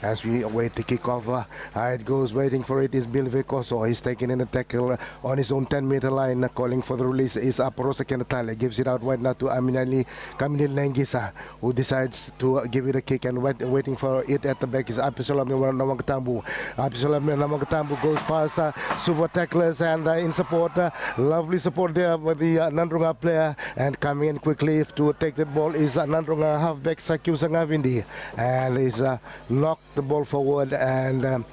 as we await the kickoff. It goes, waiting for it is Bill Vicoso. He's taking in a tackle on his own 10-meter line. Calling for the release is Aporosa Kenatale. Gives it out wide now to Kamini Lengisa, who decides to give it a kick, and waiting for it at the back is Apisola Namangatambu. Apisola Namangatambu goes past Suva tacklers and in support. Lovely support there with the Nadroga player, and coming in quickly to take the ball is Nadroga halfback Sakyu Sangavindi, and he's knocked the ball forward, and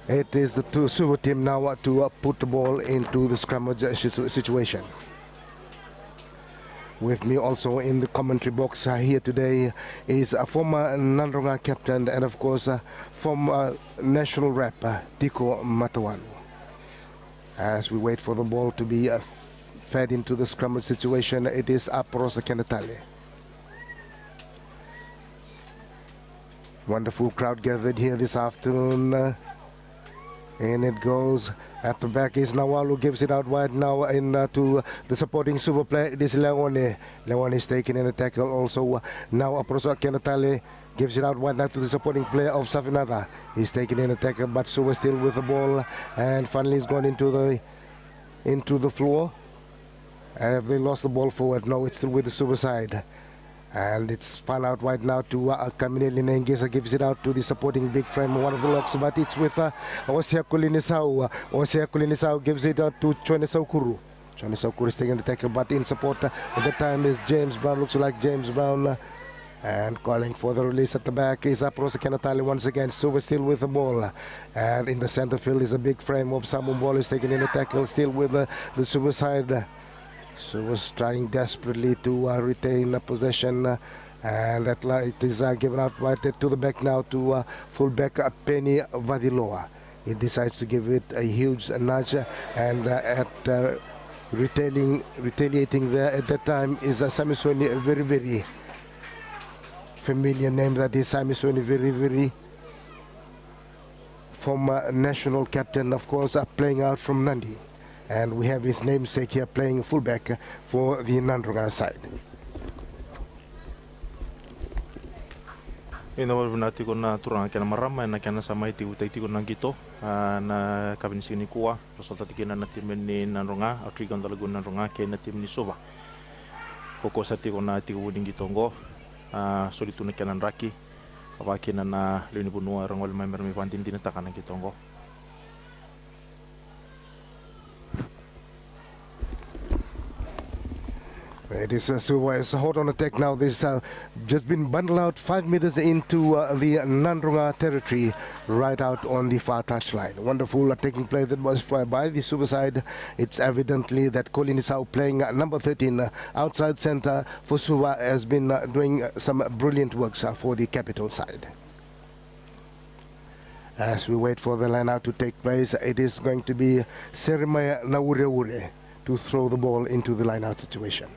it is the Suva team now to put the ball into the scrimmage situation. With me also in the commentary box here today is a former Nadroga captain and of course former national rep Tiko Matawan. As we wait for the ball to be fed into the scrummage situation, it is Aporosa Kenatale. Wonderful crowd gathered here this afternoon. And it goes at the back is Nawalu, gives it out wide now to the supporting Suva player. It is Leone. Leone is taking in a tackle also. Now Aporosa Kenatale gives it out wide now to the supporting player of Safinada. He's taking in a tackle, but Suva still with the ball, and finally he's gone into the floor. Have they lost the ball forward? No, it's still with the Suva side. And it's spun out right now to Kamini Lengisa, gives it out to the supporting big frame, one of the locks, but it's with Osea Kulinisau. Osea Kulinisau gives it out to Chonesau Kuru. Chonesau Kuru is taking the tackle, but in support at the time is James Brown, looks like James Brown. And calling for the release at the back is Aporosa Kenatale once again. Suva still with the ball. And in the center field is a big frame of Samun Ball is taking in a tackle, still with the Suva side. So was trying desperately to retain a possession, and that it is given out right to the back now to fullback Penny Vadiloa. He decides to give it a huge nudge, and retaliating there at that time is Samisoni, a very, very familiar name. That is Samisoni, very, very former national captain, of course, playing out from Nandi. And we have his namesake here playing fullback for the Nadroga side. Ina wabunati ko na turang kena marama na kena samai ti utai ti ko nang kito na kabin sini kuwa resulta ti kena na tim ni Nadroga atrigon talagun Nadroga kena tim ni Suva. Koko sa ti ko na ti ko ding kitongo solitu na kena raki apa kena na lini bunua rangol mai mermi pantin tinatakan na kitongo. It is Suva is hot on attack now. This just been bundled out 5 meters into the Nadroga territory, right out on the far touchline. Wonderful attacking play that was by the Suva side. It's evidently that Kolinisau playing number 13 outside center for Suva has been doing some brilliant works for the capital side. As we wait for the line out to take place, it is going to be Serimaya Naureure to throw the ball into the line out situation.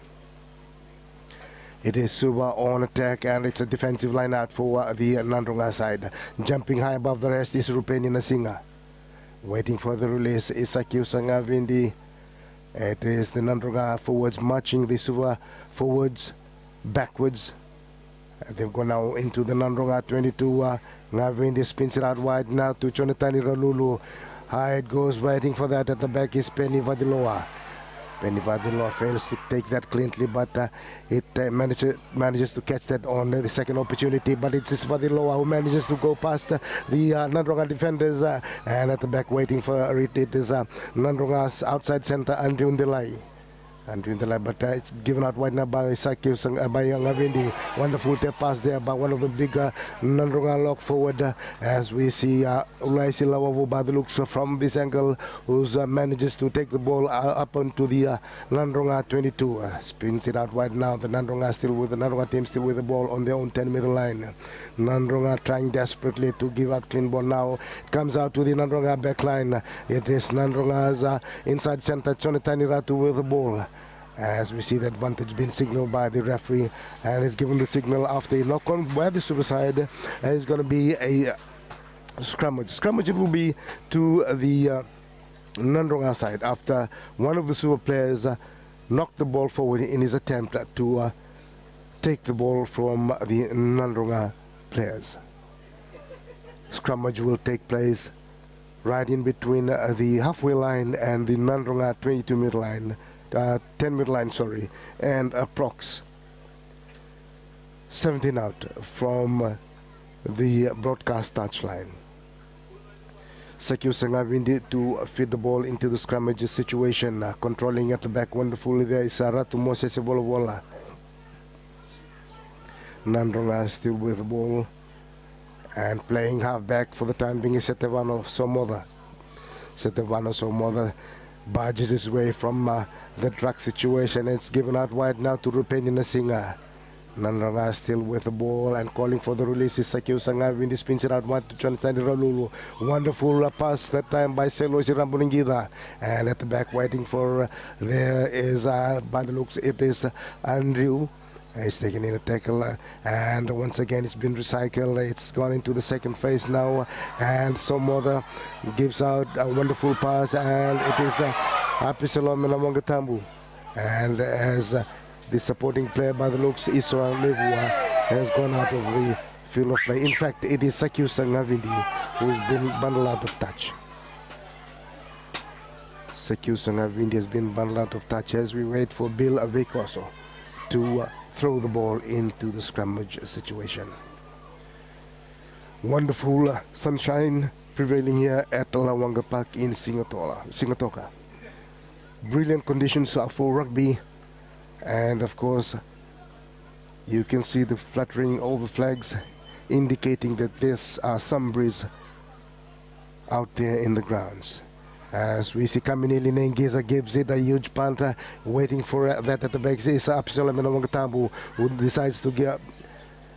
It is Suva on attack, and it's a defensive line out for the Nadroga side. Jumping high above the rest is Rupeni Nasinga. Waiting for the release is Sakyu Sangavindi. It is the Nadroga forwards marching the Suva forwards backwards. They've gone now into the Nadroga 22. Ngavindi spins it out wide now to Chonetani Ralulu. High it goes, waiting for that. At the back is Penny Vadiloa. Penny Vadiloa fails to take that cleanly, but it manages to catch that on the second opportunity. But it's Vadiloa who manages to go past the Nadroga defenders, and at the back waiting for it is Nadroga's outside center Andrew Ndelai. But it's given out wide now by Sakyu by Ngavindi. Wonderful tap pass there by one of the bigger Nadroga lock forward, as we see Ulaisi Lawavu by the looks from this angle, who manages to take the ball up onto the Nadroga 22. Spins it out wide now. The Nadroga team still with the ball on their own 10-meter line. Nadroga trying desperately to give up clean ball now. It comes out to the Nadroga back line. It is Nadroga's inside center Chonetani Ratu with the ball. As we see the advantage being signaled by the referee, and is given the signal after a knock on by the Suva side, and it's going to be a scrummage. Scrummage it will be to the Nadroga side after one of the Suva players knocked the ball forward in his attempt to take the ball from the Nadroga players. scrummage will take place right in between the halfway line and the Nadroga 22 meter line, 10 meter line, sorry, and approx 17 out from the broadcast touchline. Sakyu Sangavindi to feed the ball into the scrummage situation, controlling at the back wonderfully. There is Ratu Moses Bolovola. Nadroga still with the ball and playing half-back for the time being is Setevano Somoda. Setevano Somoda barges his way from the track situation. It's given out wide now to Rupeni Nasinga. Nadroga still with the ball and calling for the release is Sakyu Sangavindi, spins it out wide to Jonathan Ralulu. Wonderful pass that time by Selosi Rambuningida. And at the back waiting for, there is, by the looks, it is Andrew. He's taken in a tackle and once again it's been recycled. It's gone into the second phase now and Somoda gives out a wonderful pass and it is Apisalom Namongatambu. And as the supporting player by the looks, Isra Levua, has gone out of the field of play. In fact, it is Sakyu Sangavindi who's been bundled out of touch. Sakyu Sangavindi has been bundled out of touch as we wait for Bill Avekoso to throw the ball into the scrummage situation. Wonderful sunshine prevailing here at Lawanga Park in Singatoka. Brilliant conditions for rugby, and of course you can see the fluttering of the flags indicating that there's some breeze out there in the grounds. As we see Kaminili Nengiza gives it a huge punt, waiting for that at the back is Apsola Menawangatambu, who decides to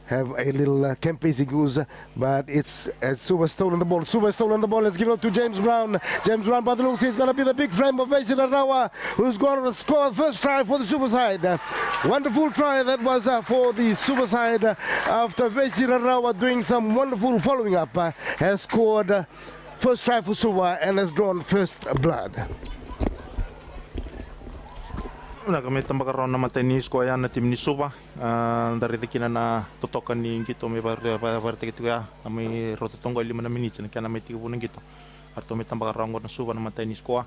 have a little Kempisi goose, but it's as Suva stolen the ball. Suva stolen the ball. It's given to James Brown. James Brown, by the looks, is going to be the big frame of Vesina Rawa, who's going to score first try for the Suva side. Wonderful try that was for the Suva side after Vesina Rawa doing some wonderful following up, has scored first try for Suva and has drawn first blood. Kami tambakaroon na tenis ko ayan na tim ni Suva. Dari kina na totokan ni gitu may parte gitu ya. Kami rotatong 5 na minutes na kaya may tigupunan gitu. Arto may tambakaroon ko na Suva na tenis ko.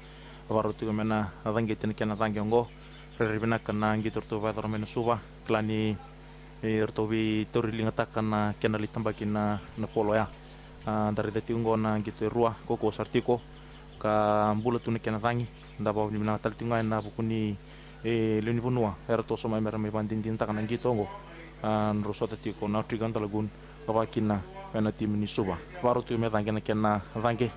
Baru tu kami na ranggit na kaya na ranggit ko. Reribina kan na gitu to va dorme na Suva. Klani erto vi toriling atakan na kaya na litambakin na polo ya. Dari tinggo na gitu rua koko sartiko ka bulat tu kena tangi ndaba ni na taltinga na bukuni leni punua era to so mai mera me bandin tinta kana gitu ngo rosota tiko na trigan talagun babakina pena tim ni Suva baru tu me tangi na kena tangi.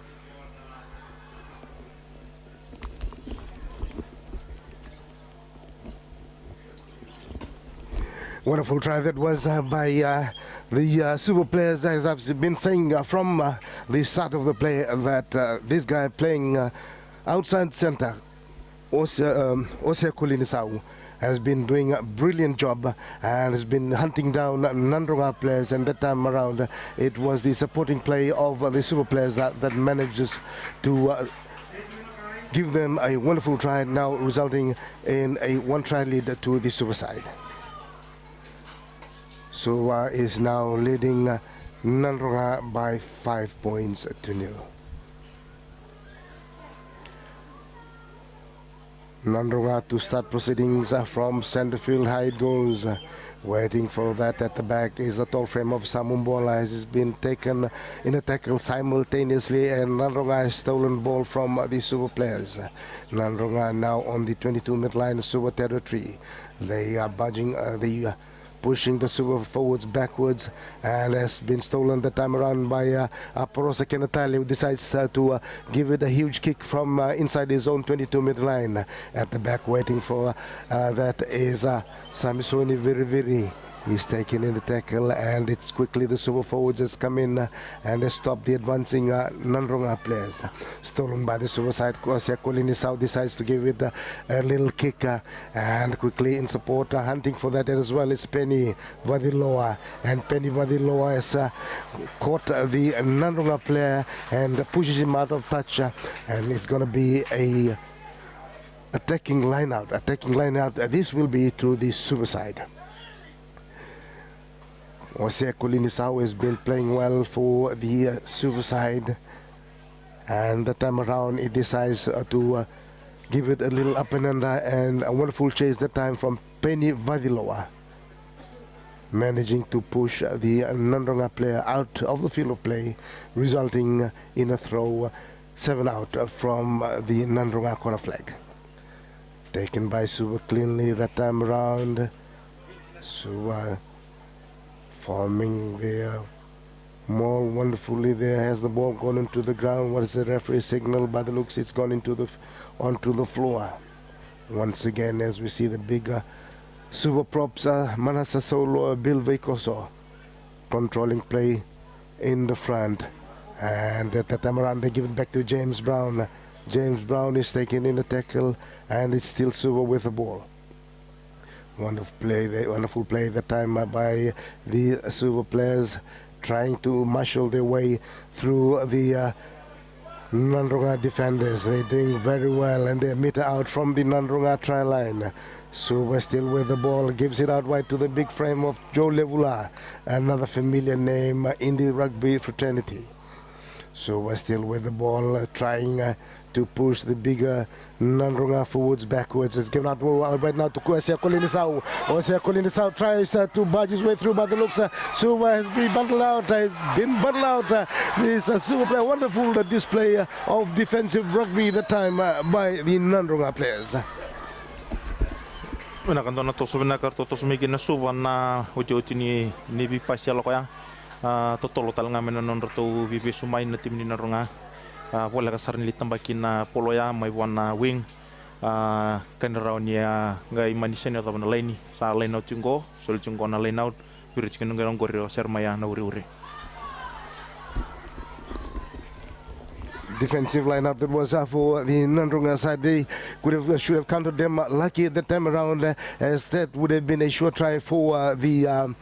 Wonderful try that was by the Suva players, as I've been saying from the start of the play, that this guy playing outside center, Osea Kulinisau, has been doing a brilliant job and has been hunting down Nadroga players, and that time around it was the supporting play of the Suva players that manages to give them a wonderful try, now resulting in a 1-try lead to the Suva side. Suva is now leading Nadroga by 5 points to 0. Nadroga to start proceedings from center field. High it goes. Waiting for that at the back is the tall frame of Samumbola, as has been taken in a tackle simultaneously, and Nadroga has stolen ball from the Suva players. Nadroga now on the 22 mid line Suva territory. They are budging pushing the Suva forwards, backwards, and has been stolen the time around by Porosa Kenatali, who decides to give it a huge kick from inside his own 22 mid line. At the back waiting for that is Samisoni Viriviri. He's taken in the tackle, and it's quickly the Suva forwards has come in and has stopped the advancing Nadroga players. Stolen by the Suva side. Kosia Kolini South decides to give it a little kick, and quickly in support, hunting for that as well is Penny Vadiloa. And Penny Vadiloa has caught the Nadroga player and pushes him out of touch, and it's going to be a attacking line out. This will be to the Suva side. Ose Kulinisau has been playing well for the Suva side, and the time around it decides to give it a little up and under, and a wonderful chase that time from Penny Vadiloa, managing to push the Nadroga player out of the field of play, resulting in a throw 7 out from the Nadroga corner flag. Taken by Suva cleanly that time around. Suva forming there more wonderfully there. Has the ball gone into the ground? What is the referee signal? By the looks, it's gone onto the floor. Once again, as we see the bigger Suva props, Manasa Solo, Bill Veikoso controlling play in the front. And at that time around, they give it back to James Brown. James Brown is taken in the tackle, and it's still Suva with the ball. Wonderful play that time by the Suva players, trying to marshal their way through the Nadroga defenders. They're doing very well, and they're meter out from the Nadroga try line. Suva still with the ball, gives it out wide to the big frame of Joe Levula, another familiar name in the rugby fraternity. Suva still with the ball, trying to push the bigger Nadroga forwards backwards. It's given out right now to Ose Kulinisau. Ose Kulinisau tries to barge his way through, but the looks Suva has been bundled out. This Suva player, wonderful display of defensive rugby that time by the Nadroga players. Wena kantona toso wena karto toso miki na Suva na uti ni bipasi alo kaya totolo talanga mena non roto bibi sumai na tim ni Nadroga. Wala kasar ni tambaki na poloya may wana wing kanaraw niya ngay manisen na taban laini sa line out yung sol yung na line out pirich kinung garong goryo sermaya na uri. Defensive lineup that was for the Nadroga side. They should have counted them lucky at the time around, as that would have been a sure try for the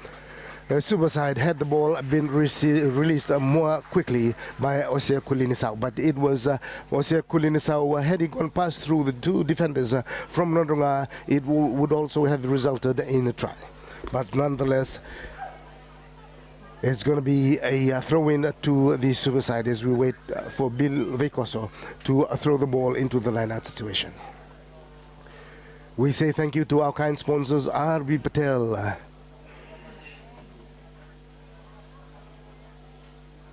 Suva side had the ball been released more quickly by Ose Kulinisau. But it was Ose Kulinisau had he gone past through the two defenders from Nadroga, it would also have resulted in a try. But nonetheless, it's going to be a throw-in to the Suva side as we wait for Bill Veikoso to throw the ball into the line-out situation. We say thank you to our kind sponsors, R.B. Patel,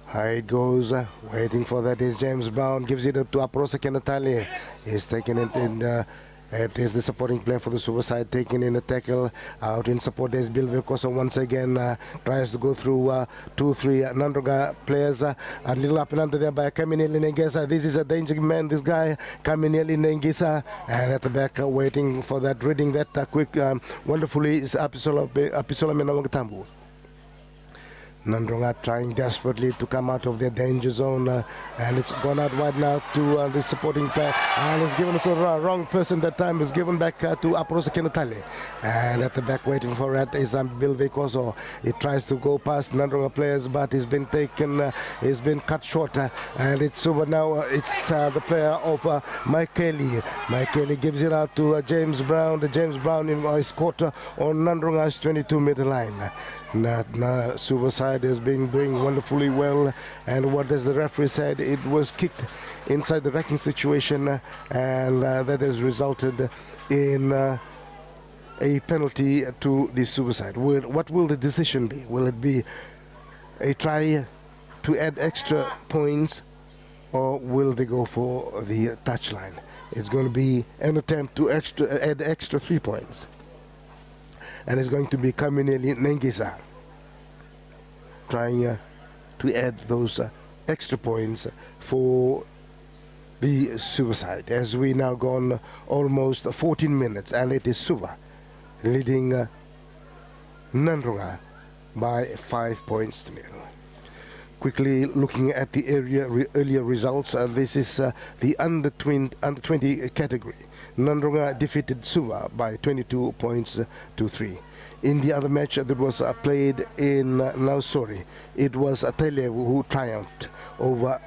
High it goes, waiting for that is James Brown, gives it up to Aprosa Kenatale. He's taking it in, it is the supporting player for the Suva side, taking in a tackle. Out in support, there's Bill Veikoso once again, tries to go through 2-3 Nadroga players. A little up and under there by Kamineli Nengesa. This is a danger man, this guy, Kamineli Nengesa. And at the back, waiting for that, reading that quick, wonderfully, is Apisola Menawangatambu. Nadroga trying desperately to come out of their danger zone, and it's gone out wide now to the supporting player, and it's given it to the wrong person that time. It's given back to Aprosa Kenatale, and at the back waiting for that is Bill Veikoso. He tries to go past Nadroga players, but he's been taken, he's been cut short, and it's over now. It's the player of Mike Kelly. Mike Kelly gives it out to James Brown. James Brown is caught on Nadroga's 22-meter line. Suva side has been doing wonderfully well, and what as the referee said, it was kicked inside the racking situation, and that has resulted in a penalty to the Suva side. What will the decision be? Will it be a try to add extra points, or will they go for the touchline? It's going to be an attempt to add extra 3 points. And it's going to be Kamineli Nengisa trying to add those extra points for the Suva side. As we now gone almost 14 minutes, and it is Suva leading Nadroga by 5 points to 0. Quickly looking at the earlier results, this is the under 20 category. Nadroga defeated Suva by 22 points to 3. In the other match that was played in Nausori, it was Atelier who triumphed over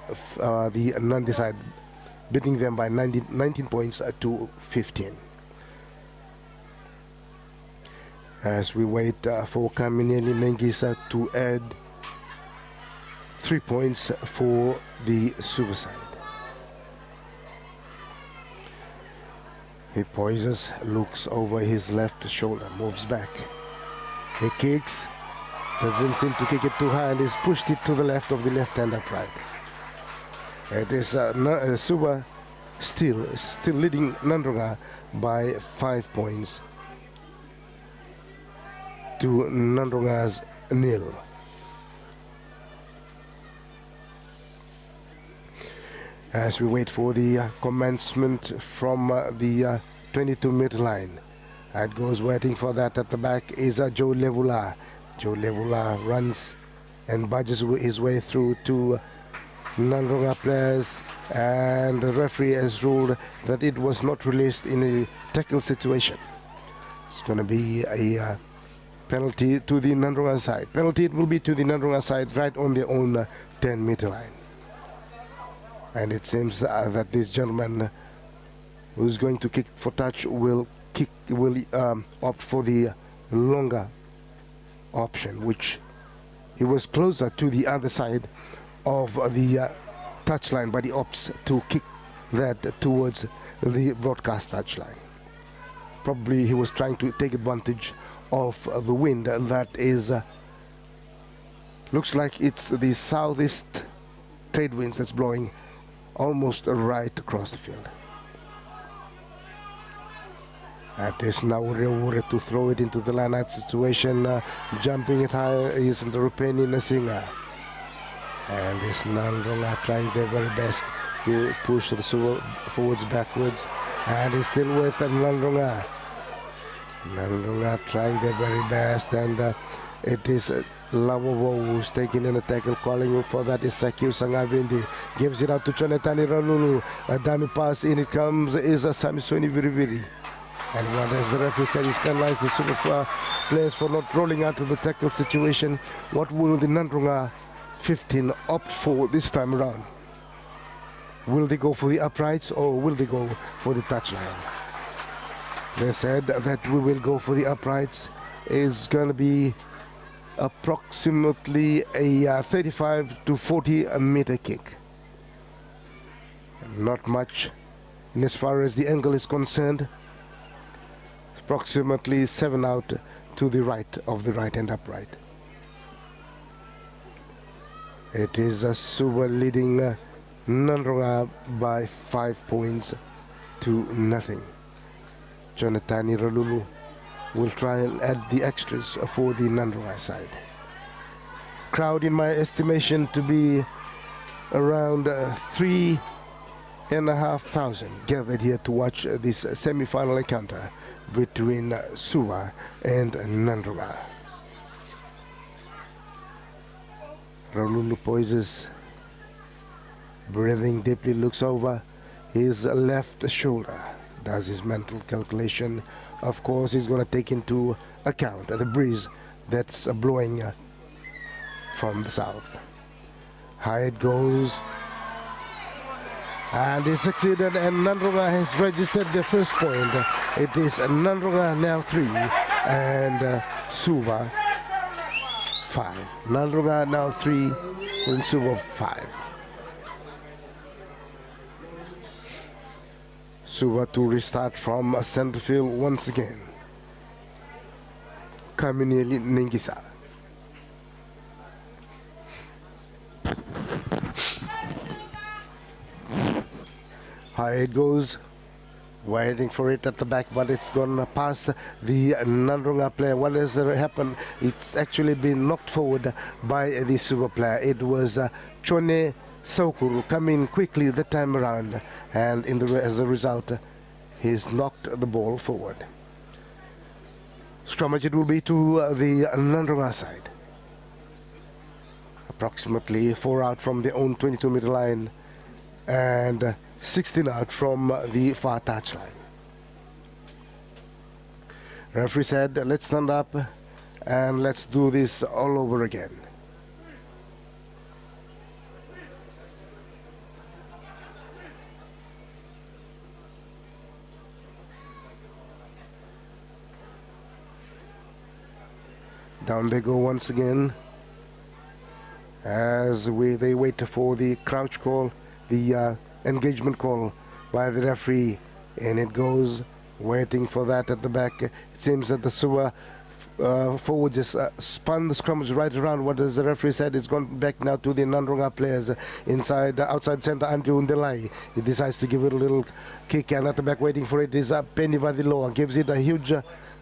the Nandi side, beating them by 19 points to 15. as we wait for Kamineli Nengisa to add 3 points for the Suva side. He poises, looks over his left shoulder, moves back. He kicks, doesn't seem to kick it too high, and he's pushed it to the left of the left-hand upright. It is Suva still leading Nadroga by 5 points to Nadroga's 0. As we wait for the commencement from the 22-meter line. It goes waiting for that. At the back is Joe Levula. Joe Levula runs and budges his way through to Nadroga players, and the referee has ruled that it was not released in a tackle situation. It's going to be a penalty to the Nadroga side. Penalty it will be to the Nadroga side right on their own 10-meter line. And it seems that this gentleman who's going to kick for touch will opt for the longer option, which he was closer to the other side of the touch line, but he opts to kick that towards the broadcast touch line. Probably he was trying to take advantage of the wind that is looks like it's the southeast trade winds that's blowing almost right across the field. That is now Reure to throw it into the line-out situation. Jumping it high is the Rupeni Nasinga. And is Nadroga trying their very best to push the Suva forwards, backwards. And he's still with Nadroga. Nadroga trying their very best, and it is Lavovo who's taking in a tackle, calling for that is Sakiu Sangavindi. Gives it out to Chonetani Ralulu. A dummy pass, in it comes is a Samisoni Viriviri. And what as the referee said, he's penalized the Suva players for not rolling out of the tackle situation. What will the Nadroga 15 opt for this time around? Will they go for the uprights or will they go for the touchline? They said that we will go for the uprights. Is going to be approximately a 35 to 40 meter kick. Not much in as far as the angle is concerned. Approximately 7 out to the right of the right hand upright. It is a Suva leading Nadroga by 5 points to nothing. Jonathan Ralulu will try and add the extras for the Nadroga side. Crowd in my estimation to be around 3,500 gathered here to watch this semi-final encounter between Suva and Nadroga. Ralulu poises, breathing deeply, looks over his left shoulder, does his mental calculation. Of course, he's going to take into account the breeze that's blowing from the south. High it goes, and he succeeded, and Nadroga has registered the first point. It is Nadroga now 3 and Suva 5. Nadroga now 3 and Suva 5. Suva to restart from center field once again. Kamineli Nengisa. High it goes, waiting for it at the back, but it's gone past the Nadroga player. What has happened? It's actually been knocked forward by the Suva player. It was Chone Saukuru coming quickly the time around, and as a result, he's knocked the ball forward. Scrummage it will be to the Nadroga side. Approximately 4 out from their own 22-meter line, and 16 out from the far touch line. Referee said, let's stand up and let's do this all over again. Down they go once again as they wait for the crouch call, the engagement call by the referee, and it goes waiting for that at the back. It seems that the Suva forward just spun the scrummage right around. What does the referee said? It's gone back now to the Nadroga players inside, outside center, Andrew Undelai. He decides to give it a little kick, and at the back waiting for it is Penny Vadiloa. Gives it a huge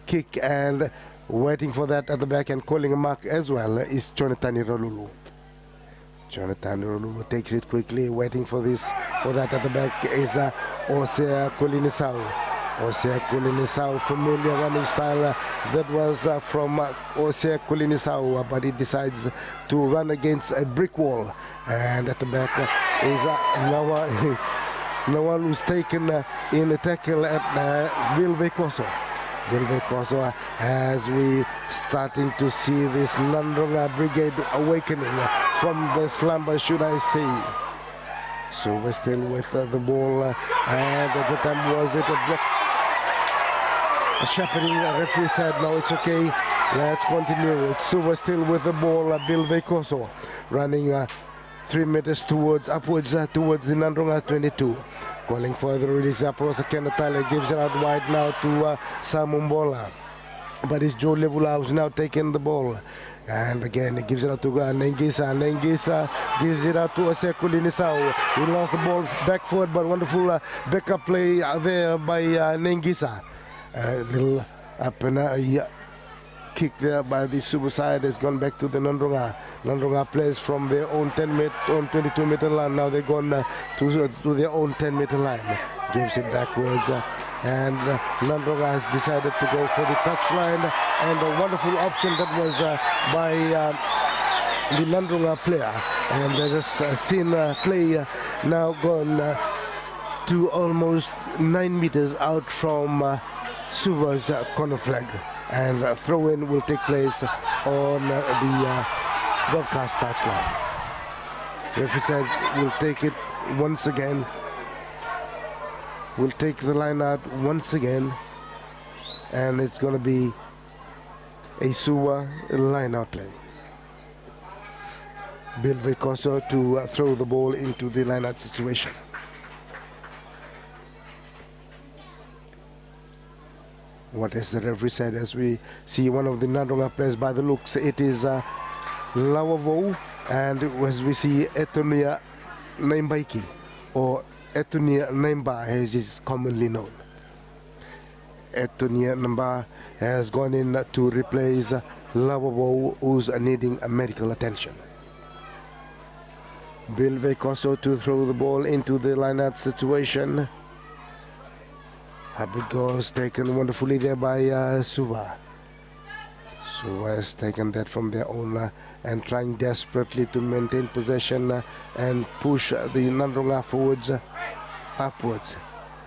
kick, and waiting for that at the back and calling a mark as well is Jonathan Rolulu. Jonathan Rolulu takes it quickly, waiting for that at the back is Osea Kulinisau. Osea Kulinisau, familiar running style that was from Osea Kulinisau, but he decides to run against a brick wall. And at the back is Nawal, who's taken in a tackle at Bill Vekoso. Bill Vekoso, as we starting to see this Nadroga brigade awakening from the slumber, should I say. So we're still with the ball, and at the time was it a block? A shepherding referee said, no, it's okay, let's continue. It's Suva still with the ball. Bill Vekoso running 3 meters upwards towards the Nadroga 22. Calling for the release. Prosa Kenatale gives it out wide now to Samumbola. But it's Joe Levula who's now taking the ball. And again, he gives it out to Nengisa. Nengisa gives it out to Osekulinisau. He lost the ball back forward, but wonderful backup play there by Nengisa. A little up and kick there by the Suva side has gone back to the Nadroga. Nadroga plays from their own 22-meter line. Now they've gone to their own 10-meter line. Gives it backwards. And Nadroga has decided to go for the touchline. And a wonderful option that was by the Nadroga player. And there's a seen play now gone to almost 9 meters out from Suva's corner flag, and throw-in will take place on the broadcast touchline. Referee said we'll take it once again. We'll take the line out once again, and it's going to be a Suva line-out play. Bill Vekoso to throw the ball into the line-out situation. What has the referee said? As we see one of the Nadroga players by the looks, it is Lawavo, and as we see Etonia Naimbaiki, or Etonia Naimba as is commonly known. Etonia Naimba has gone in to replace Lawavo, who's needing medical attention. Bill Vekoso to throw the ball into the line-out situation. It goes taken wonderfully there by Suva. Suva has taken that from their own and trying desperately to maintain possession and push the Nadroga forwards upwards.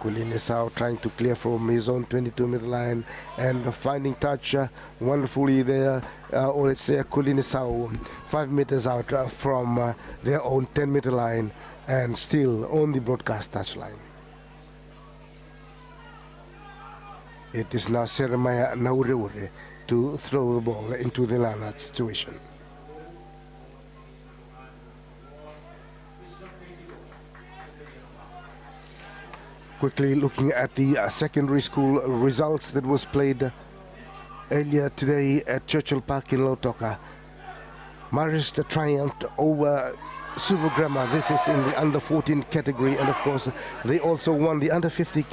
Kulinisau trying to clear from his own 22-meter line and finding touch wonderfully there, or let's say Kulinisau 5 meters out from their own 10-meter line and still on the broadcast touchline. It is now Jeremiah Naureure to throw the ball into the line-out situation. Quickly looking at the secondary school results that was played earlier today at Churchill Park in Lautoka. Marist triumphed over Suva Grammar. This is in the under 14 category, and of course they also won the under 15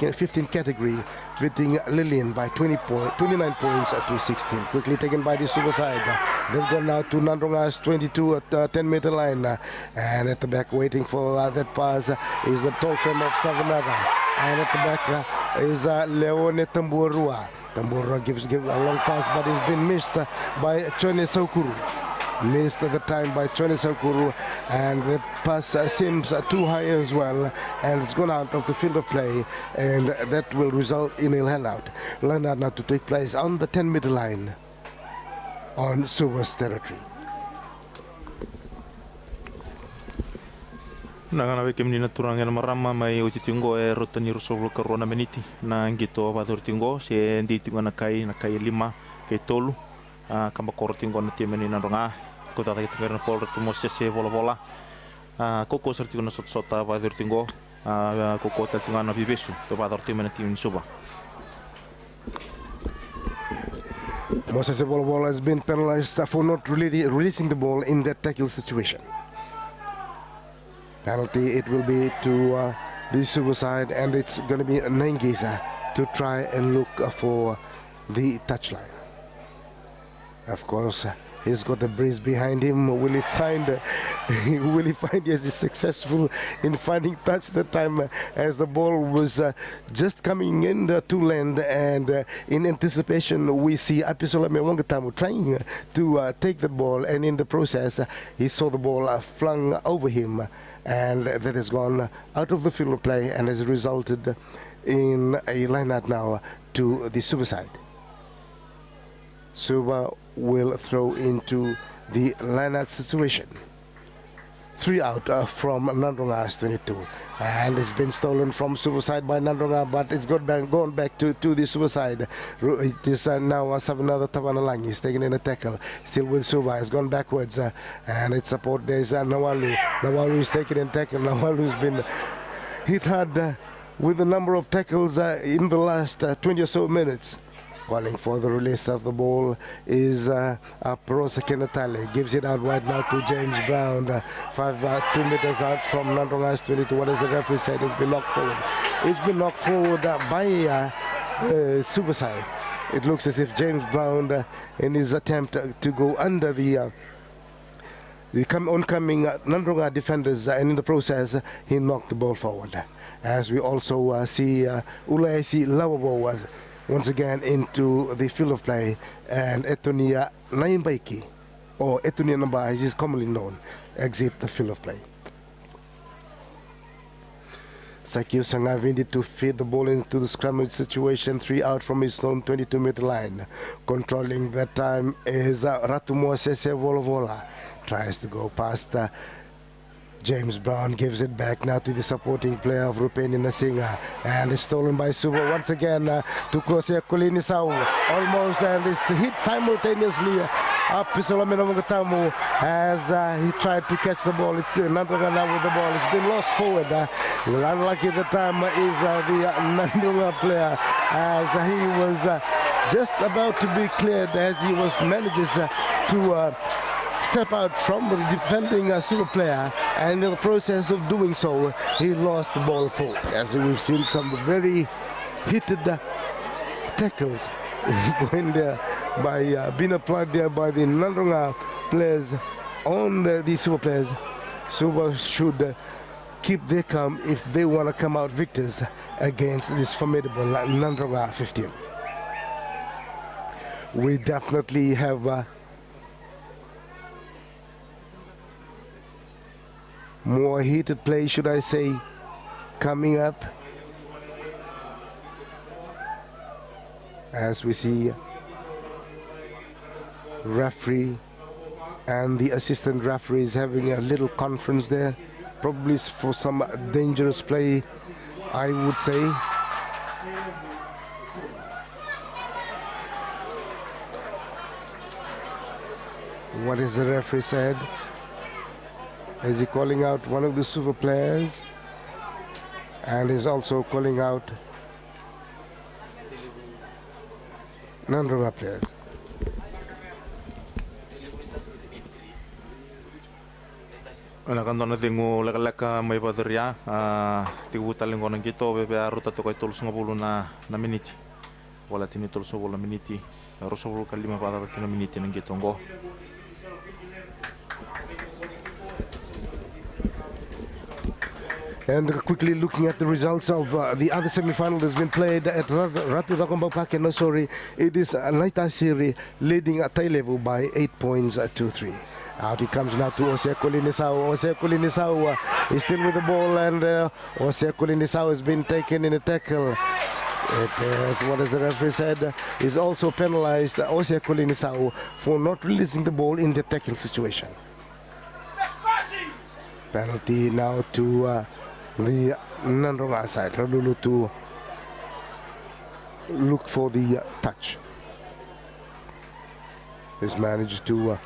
category, beating Lillian by 29 points to 16. Quickly taken by the Suva side. They've gone now to Nadroga's 22 at 10-meter line, and at the back waiting for that pass is the tall frame of Savanaga, and at the back is Leone Tamburua. Tamburua gives a long pass, but it's been missed by Chone Saukuru. Missed at the time by Chone Saukuru, and the pass seems too high as well, and it's gone out of the field of play, and that will result in a line-out. Line-out now to take place on the 10-meter line on Suva's territory. Nangana weke menina turanga na marama mai o titingo e rotani rosolo karona meniti na ngito va dortingo se nditingo na kai 5 ke tolu kamakoro tingo na time ni Nadroga ko tata kita merna pol tu mo sese bola koko serti ko na sota ba tingo koko ta tinga na bibesu to ba time na time ni Suva. Moses Bol has been penalized for not really releasing the ball in that tackle situation. Penalty, it will be to the Suva side, and it's going to be Nengisa to try and look for the touchline. Of course, he's got the breeze behind him. Will he find? Yes, he's successful in finding touch that time as the ball was just coming in to land, and in anticipation, we see Apisola Mewangatamu trying to take the ball, and in the process, he saw the ball flung over him, and that has gone out of the field of play and has resulted in a line-out now to the Suva side. Suva will throw into the line-out situation. 3 out from Nadroga's 22, and it's been stolen from Suva side by Nadroga, but it's gone back to the Suva side. It is now Savanada Tavanalang. He's taken in a tackle, still with Suva. It's gone backwards, and it's support. There's Nawalu. Nawalu is taken in tackle. Nawalu's been hit hard with a number of tackles in the last 20 or so minutes. Calling for the release of the ball is Prosa Kenatale. Gives it out right now to James Brown. 2 meters out from Nadroga's 22. What has the referee said? It's been knocked forward. It's been knocked forward by Suva side. It looks as if James Brown, in his attempt to go under the oncoming Nadroga defenders, and in the process, he knocked the ball forward. As we also see Ulaisi Lawabo once again into the field of play, and Etonia Naimbaiki, or Etonia Namba as is commonly known, exit the field of play. Sakio Sangavi needed to feed the ball into the scrummage situation, 3 out from his own 22-meter line. Controlling that time is Ratumo Sese Volovola. Tries to go past James Brown, gives it back now to the supporting player of Rupeni Nasinga, and is stolen by Suva once again to Kosia Kulinisau, almost, and is hit simultaneously up Pisolamina Mugatamu as he tried to catch the ball. It's still Nadroga now with the ball. It's been lost forward. Unlucky the time is the Nadroga player, as he was just about to be cleared as he was manages to step out from the defending Suva player, and in the process of doing so, he lost the ball forward. As we've seen some very heated tackles going there by being applied there by the Nadroga players on the Suva players. Suva should keep their calm if they want to come out victors against this formidable Nadroga 15. We definitely have more heated play, should I say, coming up, as we see referee and the assistant referees having a little conference there, probably for some dangerous play, I would say. What is the referee said? Is he calling out one of the Suva players, and is also calling out Nadroga players? Ana kandona tingu leka mai padaria tigu talingo nang kito bebe aruta to kai tolus ngabulu na miniti wala tini tolus ngabulu na miniti rosobulu kalima pada tina miniti nang kito ngo. And quickly looking at the results of the other semi-final that's been played at Ratu Dakomba Park in Nosori, it is Naita Siri leading at tie level by 8 points to 3. Out it comes now to Osea Kulinisau. Osea Kulinisau is still with the ball, and Osea Kulinisau has been taken in a tackle. It is, what has the referee said, is also penalized Osea Kulinisau for not releasing the ball in the tackle situation. Penalty now to the Nadroga side. Radulu to look for the touch. has managed to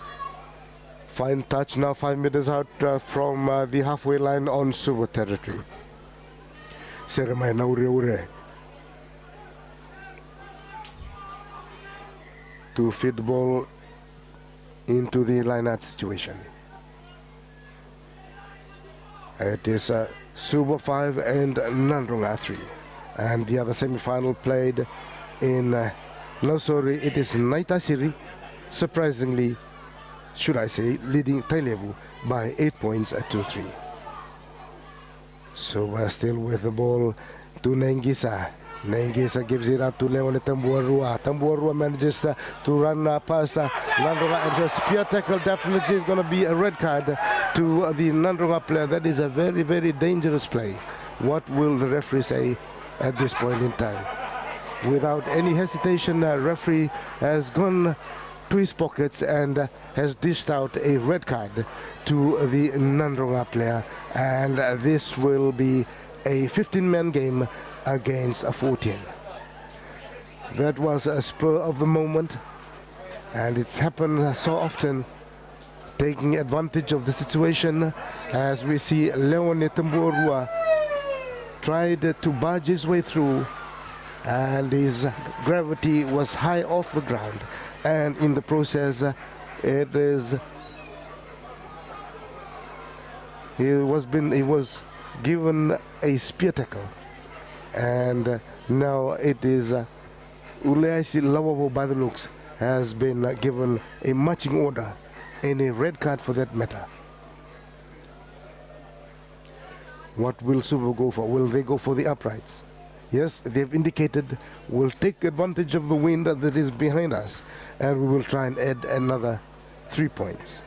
find touch now 5 meters out from the halfway line on Suva territory. Seremai na ure to feed the ball into the line-out situation. It is Suva 5 and Nadroga 3. And the other semi-final played in Nausori, it is Naitasiri, surprisingly, should I say, leading Tailevu by 8 points to 3. So we're still with the ball to Nengisa. Nengisa gives it up to Leone Tambuarua. Tambuarua manages to run past Nadroga, and says spear tackle definitely is going to be a red card to the Nadroga player. That is a very, very dangerous play. What will the referee say at this point in time? Without any hesitation, referee has gone to his pockets and has dished out a red card to the Nadroga player, and this will be a 15-man game against a 14. That was a spur of the moment, and it's happened so often, taking advantage of the situation, as we see Leone Tambuarua tried to barge his way through, and his gravity was high off the ground, and in the process he was given a spear tackle, and now it is Uleaisi Lawabo by the looks has been given a marching order and a red card for that matter. What will Suva go for? Will they go for the uprights? Yes, they've indicated we'll take advantage of the wind that is behind us, and we will try and add another 3 points.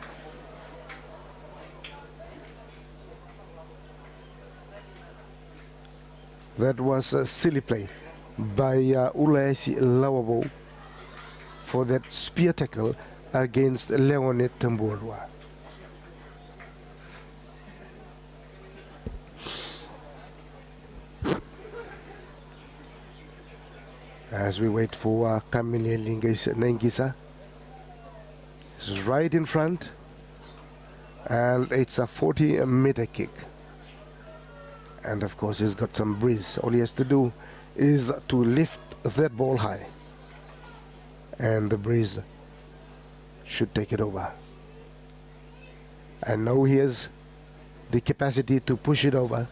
That was a silly play by Ulaisi Lawabo for that spear tackle against Leone Tambuarua. As we wait for Kamine Nengisa, he's right in front, and it's a 40-meter kick. And of course he's got some breeze. All he has to do is to lift that ball high, and the breeze should take it over. And now he has the capacity to push it over.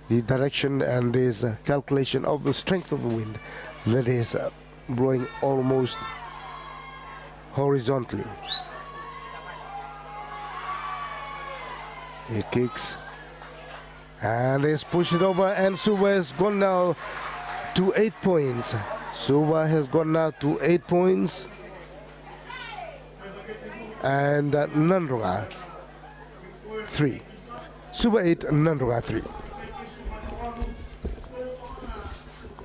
The direction and his calculation of the strength of the wind that is blowing almost horizontally. He kicks and is pushed it over, and Suva has gone now to 8 points. Suva has gone now to 8 points, and Nadroga 3. Suva 8, Nadroga 3.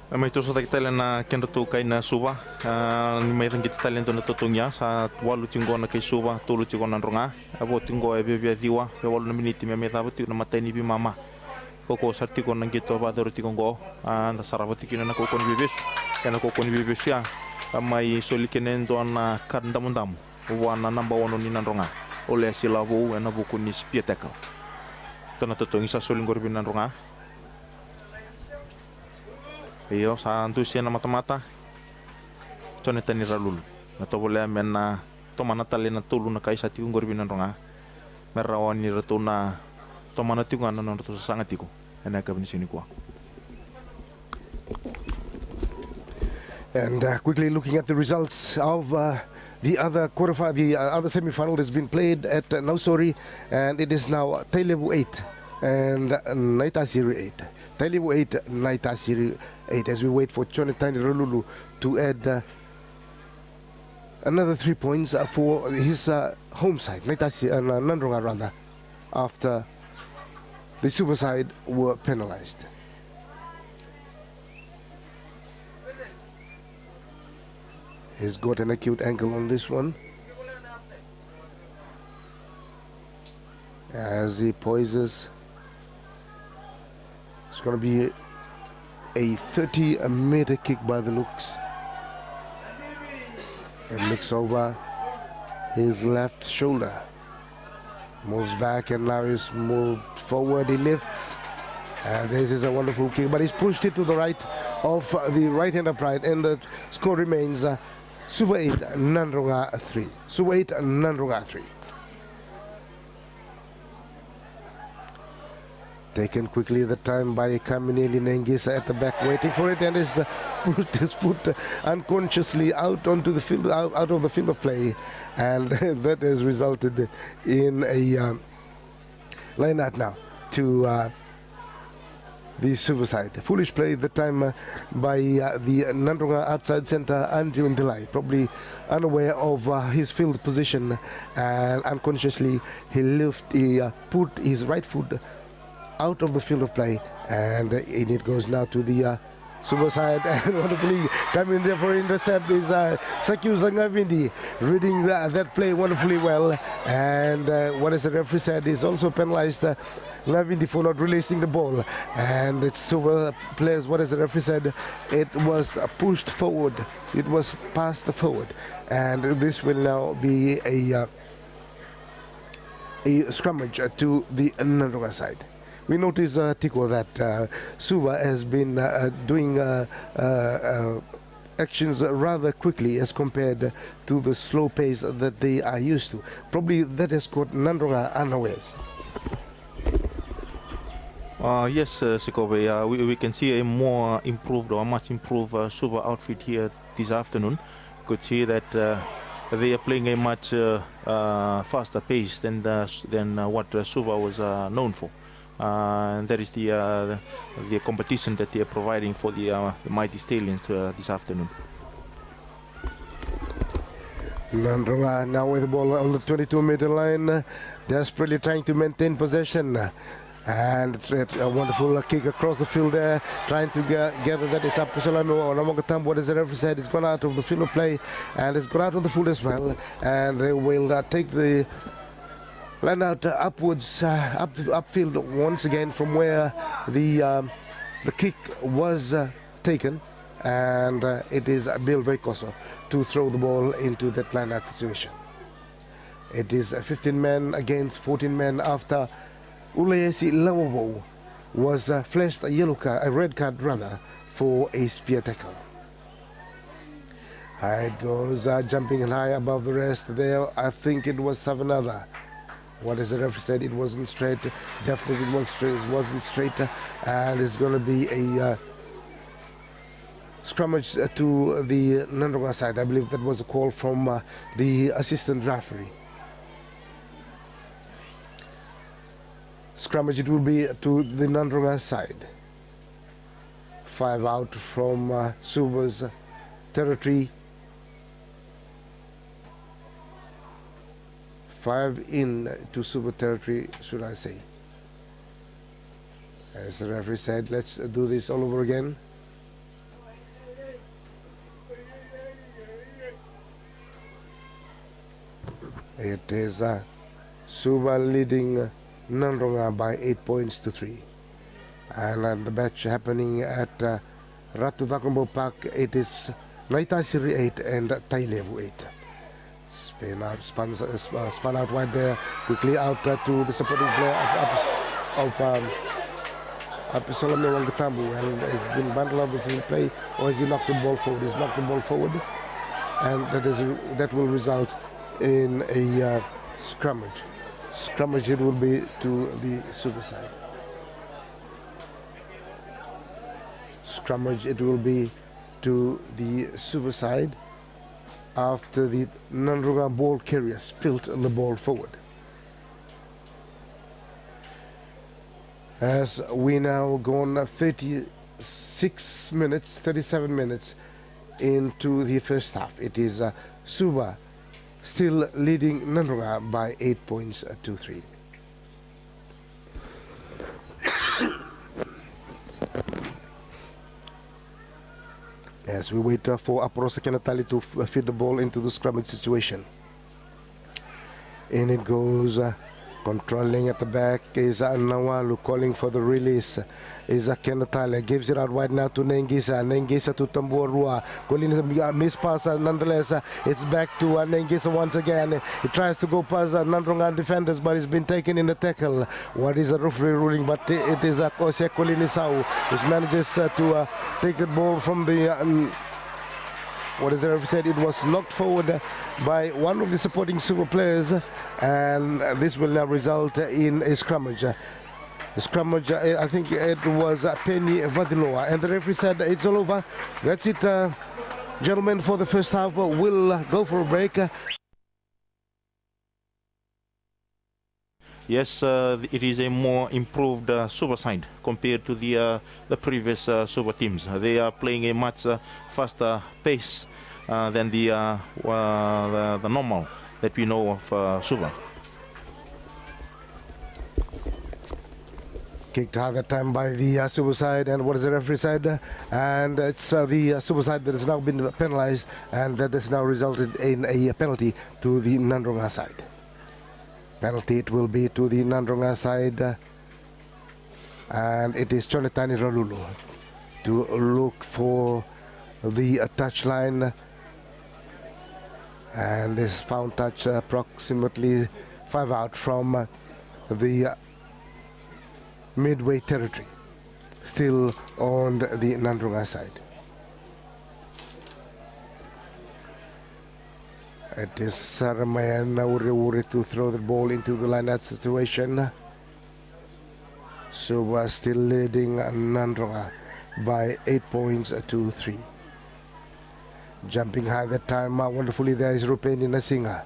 Mai tu sa tele na kenda tu kai na Suva ni mai rangit talento na totonya sa walu tingo na kai Suva tulu tingo na Nadroga abo tingo e bia diwa pe walu na miniti me tava tu na matani bi mama koko sarti ko nang gito ba doro tingo na saravati kina na koko ni bibis kana koko ni bibis ya mai solikenen do na kanda mundam wana namba wono ni Nadroga ole silavo na buku ni spear tackle kana totongi sa solingor bin Nadroga. Iyo sa antusia na mata-mata tone tani ralulu na tobole mena tomana tali na tulu na kaisa tikung gorbi na Nadroga merawani ratuna tomana tikung na ratu sangat tiku ena kabini sini kwa. And quickly looking at the results of the other quarterfinal, the other semi-final that's been played at Nausori, and it is now Tailevu 8 and Naitasiri 8. Tailevu 8, Naitasiri 8, as we wait for Chonetani Ralulu to add another 3 points for his home side, Nadroga rather, after the Suva side were penalized. He's got an acute ankle on this one, as he poises. It's going to be a 30-meter kick by the looks. It looks over his left shoulder. Moves back and now he's moved forward. He lifts. And this is a wonderful kick, but he's pushed it to the right of the right-hand upright, and the score remains Suva 8, Nadroga 3. Suva 8, Nadroga 3. Taken quickly the time by Kamineli Nengisa at the back, waiting for it, and has put his foot unconsciously out onto the field, out of the field of play, and that has resulted in a line out now to the Suva side. Foolish play the time by the Nadroga outside centre Andrew Ndilai, probably unaware of his field position, and unconsciously he put his right foot out of the field of play, and in it goes now to the Suva side, and wonderfully coming there for intercept is Sakyusa Ngavindi, reading that play wonderfully well, and what as the referee said is also penalized Ngavindi for not releasing the ball, and it's Suva players, what as the referee said, it was pushed forward, it was passed forward, and this will now be a scrummage to the Nadroga side. We notice, Tico, that Suva has been doing actions rather quickly as compared to the slow pace that they are used to. Probably that has caught Nadroga unawares. Yes, Sikobe, we can see a more improved or much improved Suva outfit here this afternoon. Could see that they are playing a much faster pace than what Suva was known for. And that is the competition that they are providing for the mighty stallions this afternoon. Nadroga now with the ball on the 22-meter line, desperately trying to maintain possession. And a wonderful kick across the field there, trying to gather that is up to Solano or Namogatam. What is the referee said? It's gone out of the field of play, and it's gone out of the field as well. And they will take the line out upwards, upfield once again from where the kick was taken, and it is Bill Veikoso to throw the ball into that line out situation. It is 15 men against 14 men after Ulayesi Lawobo was flashed a red card rather, for a spear tackle. It goes jumping high above the rest there. I think it was Savanada. What is the referee said? It wasn't straight. Definitely it wasn't straight. And it's going to be a scrummage to the Nadroga side. I believe that was a call from the assistant referee. Scrummage it will be to the Nadroga side. 5 out from Suva's territory. 5 in to Suva territory, should I say. As the referee said, let's do this all over again. It is Suva leading Nadroga by 8 points to 3. And the match happening at Ratu Vakambo Park, it is Naitasiri 8 and Tailevu 8. Spun out wide there, quickly out to the supporting player of Apisolome Wangatambu, and has been bundled out before the play, or has he knocked the ball forward? He's knocked the ball forward, and that will result in a scrummage. Scrummage it will be to the Suva side. Scrummage it will be to the Suva side, after the Nadroga ball carrier spilt the ball forward. As we now go on 37 minutes into the first half, it is Suva still leading Nadroga by 8 points to 3. As we wait for Aporosa Kenatali to feed the ball into the scrummage situation. In it goes Controlling at the back is Nawalu, calling for the release is Kenatale, gives it out wide now to Nengisa, Nengisa to Tamborua, calling a miss pass nonetheless. It's back to Nengisa once again. He tries to go past Nandronga defenders, but he's been taken in the tackle. What is a referee ruling? But it is Kose Kolinisau who manages to take the ball from the what is the referee said? It was knocked forward by one of the supporting Suva players, and this will now result in a scrummage. Scrummage, I think it was Penny Vadiloa, and the referee said it's all over. That's it, gentlemen, for the first half. We'll go for a break. Yes, it is a more improved Suva side compared to the previous Suva teams. They are playing a much faster pace than the normal that we know of Suva. Kicked hard that time by the Suva side, and what is the referee said? And it's the Suva side that has now been penalized, and that has now resulted in a penalty to the Nandronga side. Penalty it will be to the Nandronga side, and it is Chonetani Ralulu to look for the touchline, and this found touch approximately 5 out from the midway territory, still on the Nandronga side. It is Saramaya Nauri to throw the ball into the line-out situation. Suva still leading Nandronga by 8 points to 3. Jumping high that time, wonderfully there is Rupeni Nasinga.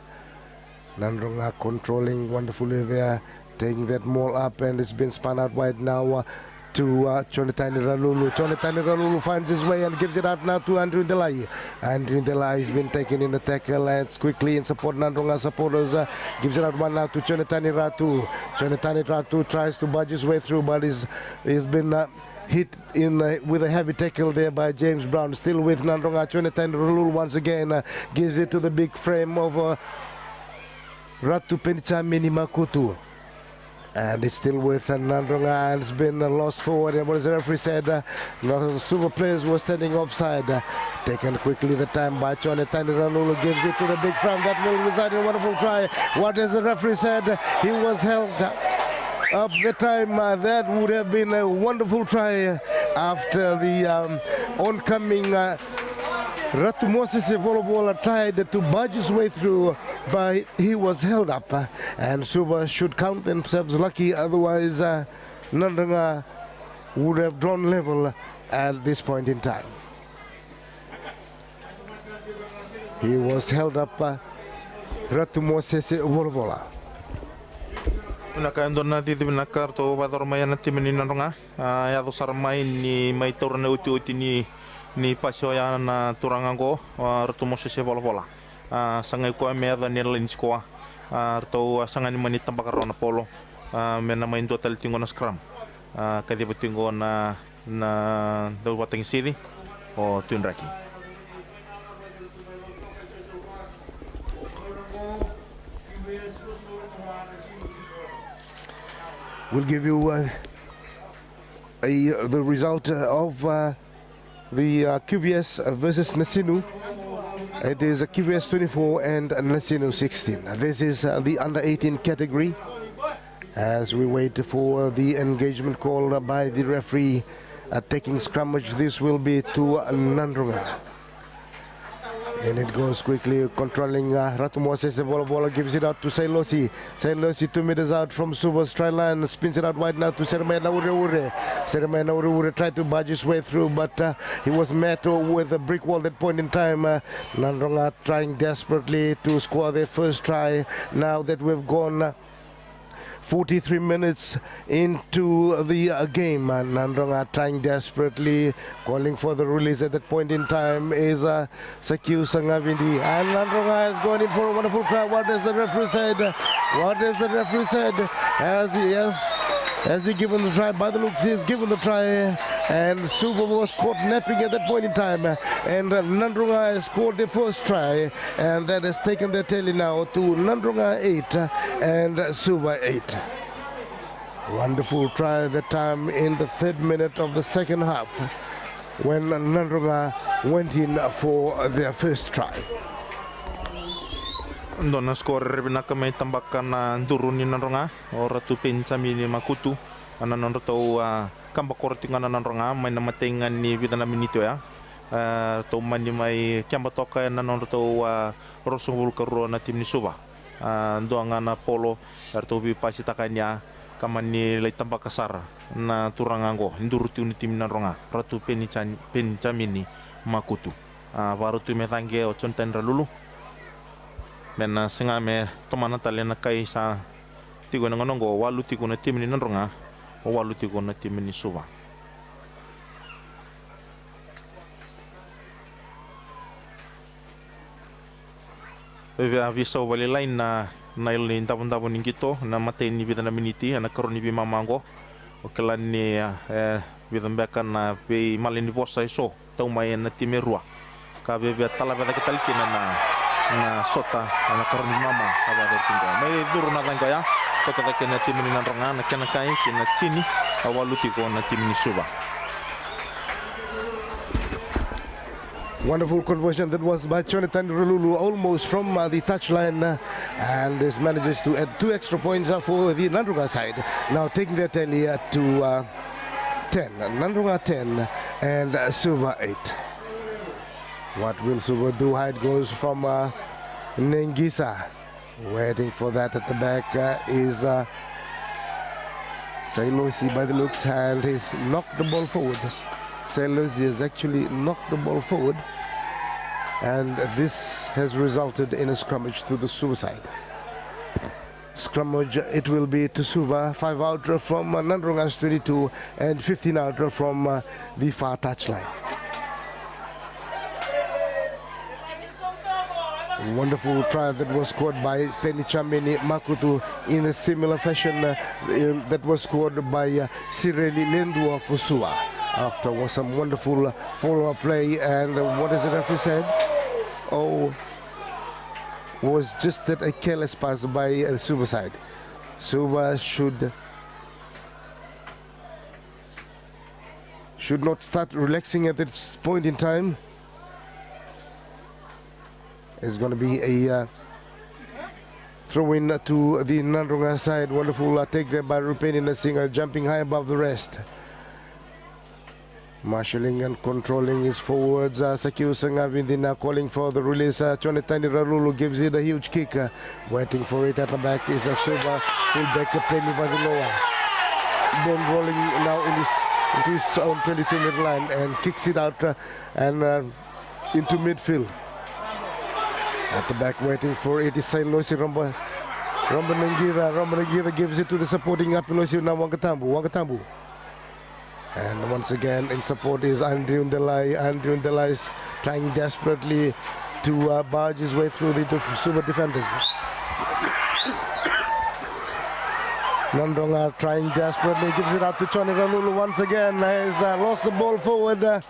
Nandronga controlling wonderfully there, taking that ball up, and it's been spun out wide now to Chonetani Ralulu. Chonetani Ralulu finds his way and gives it out now to Andrew Delay. Andrew Delay has been taken in the tackle, and it's quickly in support Nandronga supporters. Gives it out one now to Chonetani Ratu. Chonetani Ratu tries to budge his way through, but he's been hit in with a heavy tackle there by James Brown. Still with Nandronga. Chonetani Ralulu once again gives it to the big frame of Ratu Penichamini Makutu. And it's still with Nandronga, and it's been lost forward. And what the referee said, the Suva players were standing offside. Taken quickly the time by Chonetani Ralulu, gives it to the big front. That will result in a wonderful try. What has the referee said? He was held up the time. That would have been a wonderful try after the oncoming Ratu Moses Volovola tried to budge his way through, but he was held up, and Suva should count themselves lucky, otherwise Nandronga would have drawn level at this point in time. He was held up, Ratu Moses Volovola. Nakaendo na titi na karto vador mai na timeni Nandronga ya do sarmai ni mai torne uti ni pasio ya na turangango Ratu Moses Volovola. Sangai ko me ada ni lins ko arto sangani mani tambakaro na polo me na main total tingo na scrum kadi betingo na do wateng sidi o tunraki. We'll give you the result of the QVS versus Nasinu. It is QVS 24 and Nasinu 16. This is the under 18 category. As we wait for the engagement call by the referee taking scrummage, this will be to Nandronga. And it goes quickly, controlling Ratu Moses Volovola, gives it out to Sailosi. Sailosi 2 meters out from Suva's try line, spins it out wide now to Seremaya Naure. Seremaya Naure tried to budge his way through, but he was met with a brick wall at that point in time. Nandronga trying desperately to score their first try now that we've gone 43 minutes into the game. Nandronga trying desperately, calling for the release at that point in time is Sakiu Sangavindi. And Nandronga has gone in for a wonderful try. What has the referee said? What has the referee said? Has he given the try? By the looks, he's given the try. and Suva was caught napping at that point in time, and Nadroga has scored the first try, and that has taken the tally now to Nadroga 8 and Suva 8. Wonderful try that time in the 3rd minute of the second half when Nadroga went in for their first try. Dona skor rebinaka may tambakan na duruni Nadroga o ratu pensamini makutu ana nonroto kambakortinga na Nadroga may namatingan ni vidana minito ya to mani may kiambatoka na nonroto rosungul karuo na tim ni Suva doanga na polo arto bi pasitakanya kamani lai tambakasar na turangango induruti uni tim Nadroga ratu pensamini makutu baru tu metange o chonten ralulu dan sengame tomana talena kai sa tigo ngonongo walu tigo na tim ni Nadroga o walu tigo na tim ni Suva. Bebe avisa wale lain na ilin tabon-tabon ningito na matay ni bida na miniti na karon ni bimamango o kala ni bidan bekan na be malini bosa iso tau mai na timerua ka bebe tala beda ketalkina na sota na karon ni mama aba bertingo mai duru na tangka ya sota ta kena tim ni Nadroga na kena kai kena chini awaluti ko na tim ni Suva. Wonderful conversion that was by Jonathan Ralulu almost from the touchline, and this manages to add 2 extra points for the Nadroga side. Now taking their tally to 10. Nadroga 10 and Suva 8. What will Suva do? It goes from Nengisa. Waiting for that at the back is Sailosi by the looks, and he's knocked the ball forward. Sailosi has actually knocked the ball forward, and this has resulted in a scrummage to the Suva side. Scrummage, it will be to Suva, 5 out from Nadroga's 22 and 15 out from the far touchline. Wonderful try that was scored by Penichamini Makutu in a similar fashion that was scored by Sireli Lendua for Suva. After was some wonderful follow-up play, and what is the referee said? Oh, was just that a careless pass by Suva side. Suva should not start relaxing at this point in time. It's going to be a throw-in to the Nadroga side. Wonderful take there by Rupeni Nasinger, jumping high above the rest. Marshalling and controlling his forwards. Sakiu Sangavindina calling for the release. Chonetani Ralulu gives it a huge kick. Waiting for it at the back is Suva. Fullback Penny by the lower. Ball rolling now into his own 22-meter line and kicks it out and into midfield. At the back waiting for it is Sailosi Romba Nangida gives it to the supporting Apilosi now Wangatambu. And once again in support is Andrew Ndelai. Andrew Ndelai is trying desperately to barge his way through the Suva defenders. Nadroga trying desperately, gives it out to Choni Ralulu once again. Has lost the ball forward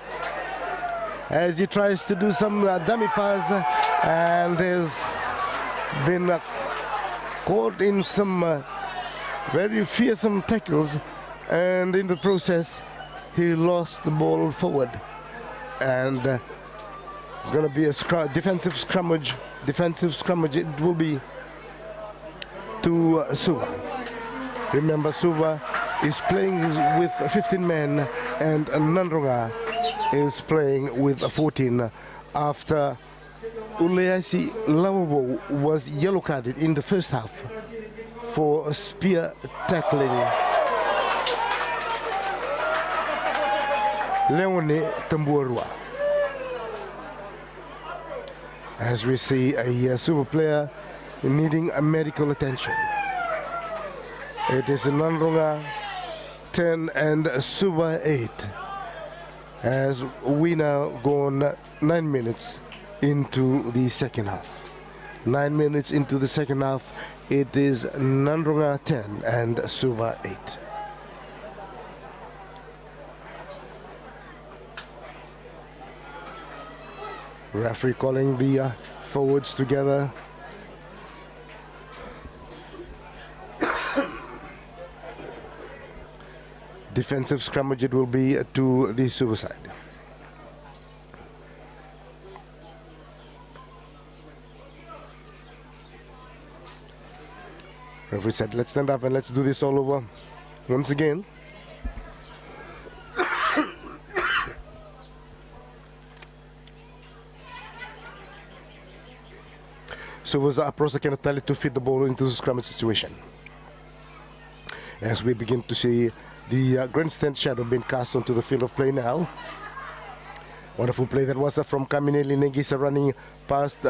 as he tries to do some dummy pass and has been caught in some very fearsome tackles, and in the process he lost the ball forward, and it's going to be a defensive scrummage. It will be to Suva. Remember, Suva is playing with 15 men and Nadroga is playing with 14 after Uleasi Lavabo was yellow carded in the first half for spear tackling Leone Tamburwa. As we see a Suva player needing a medical attention. It is Nadroga 10 and Suva 8 as we now gone 9 minutes into the second half. 9 minutes into the second half, it is Nadroga 10 and Suva 8. Referee calling the forwards together. Defensive scrummage it will be to the Suva side. Referee said, let's stand up and let's do this all over once again. So it was Aprosa Kenatali to feed the ball into the scrummage situation. As we begin to see the grandstand shadow being cast onto the field of play now. Wonderful play that was from Kamineli Negisa running past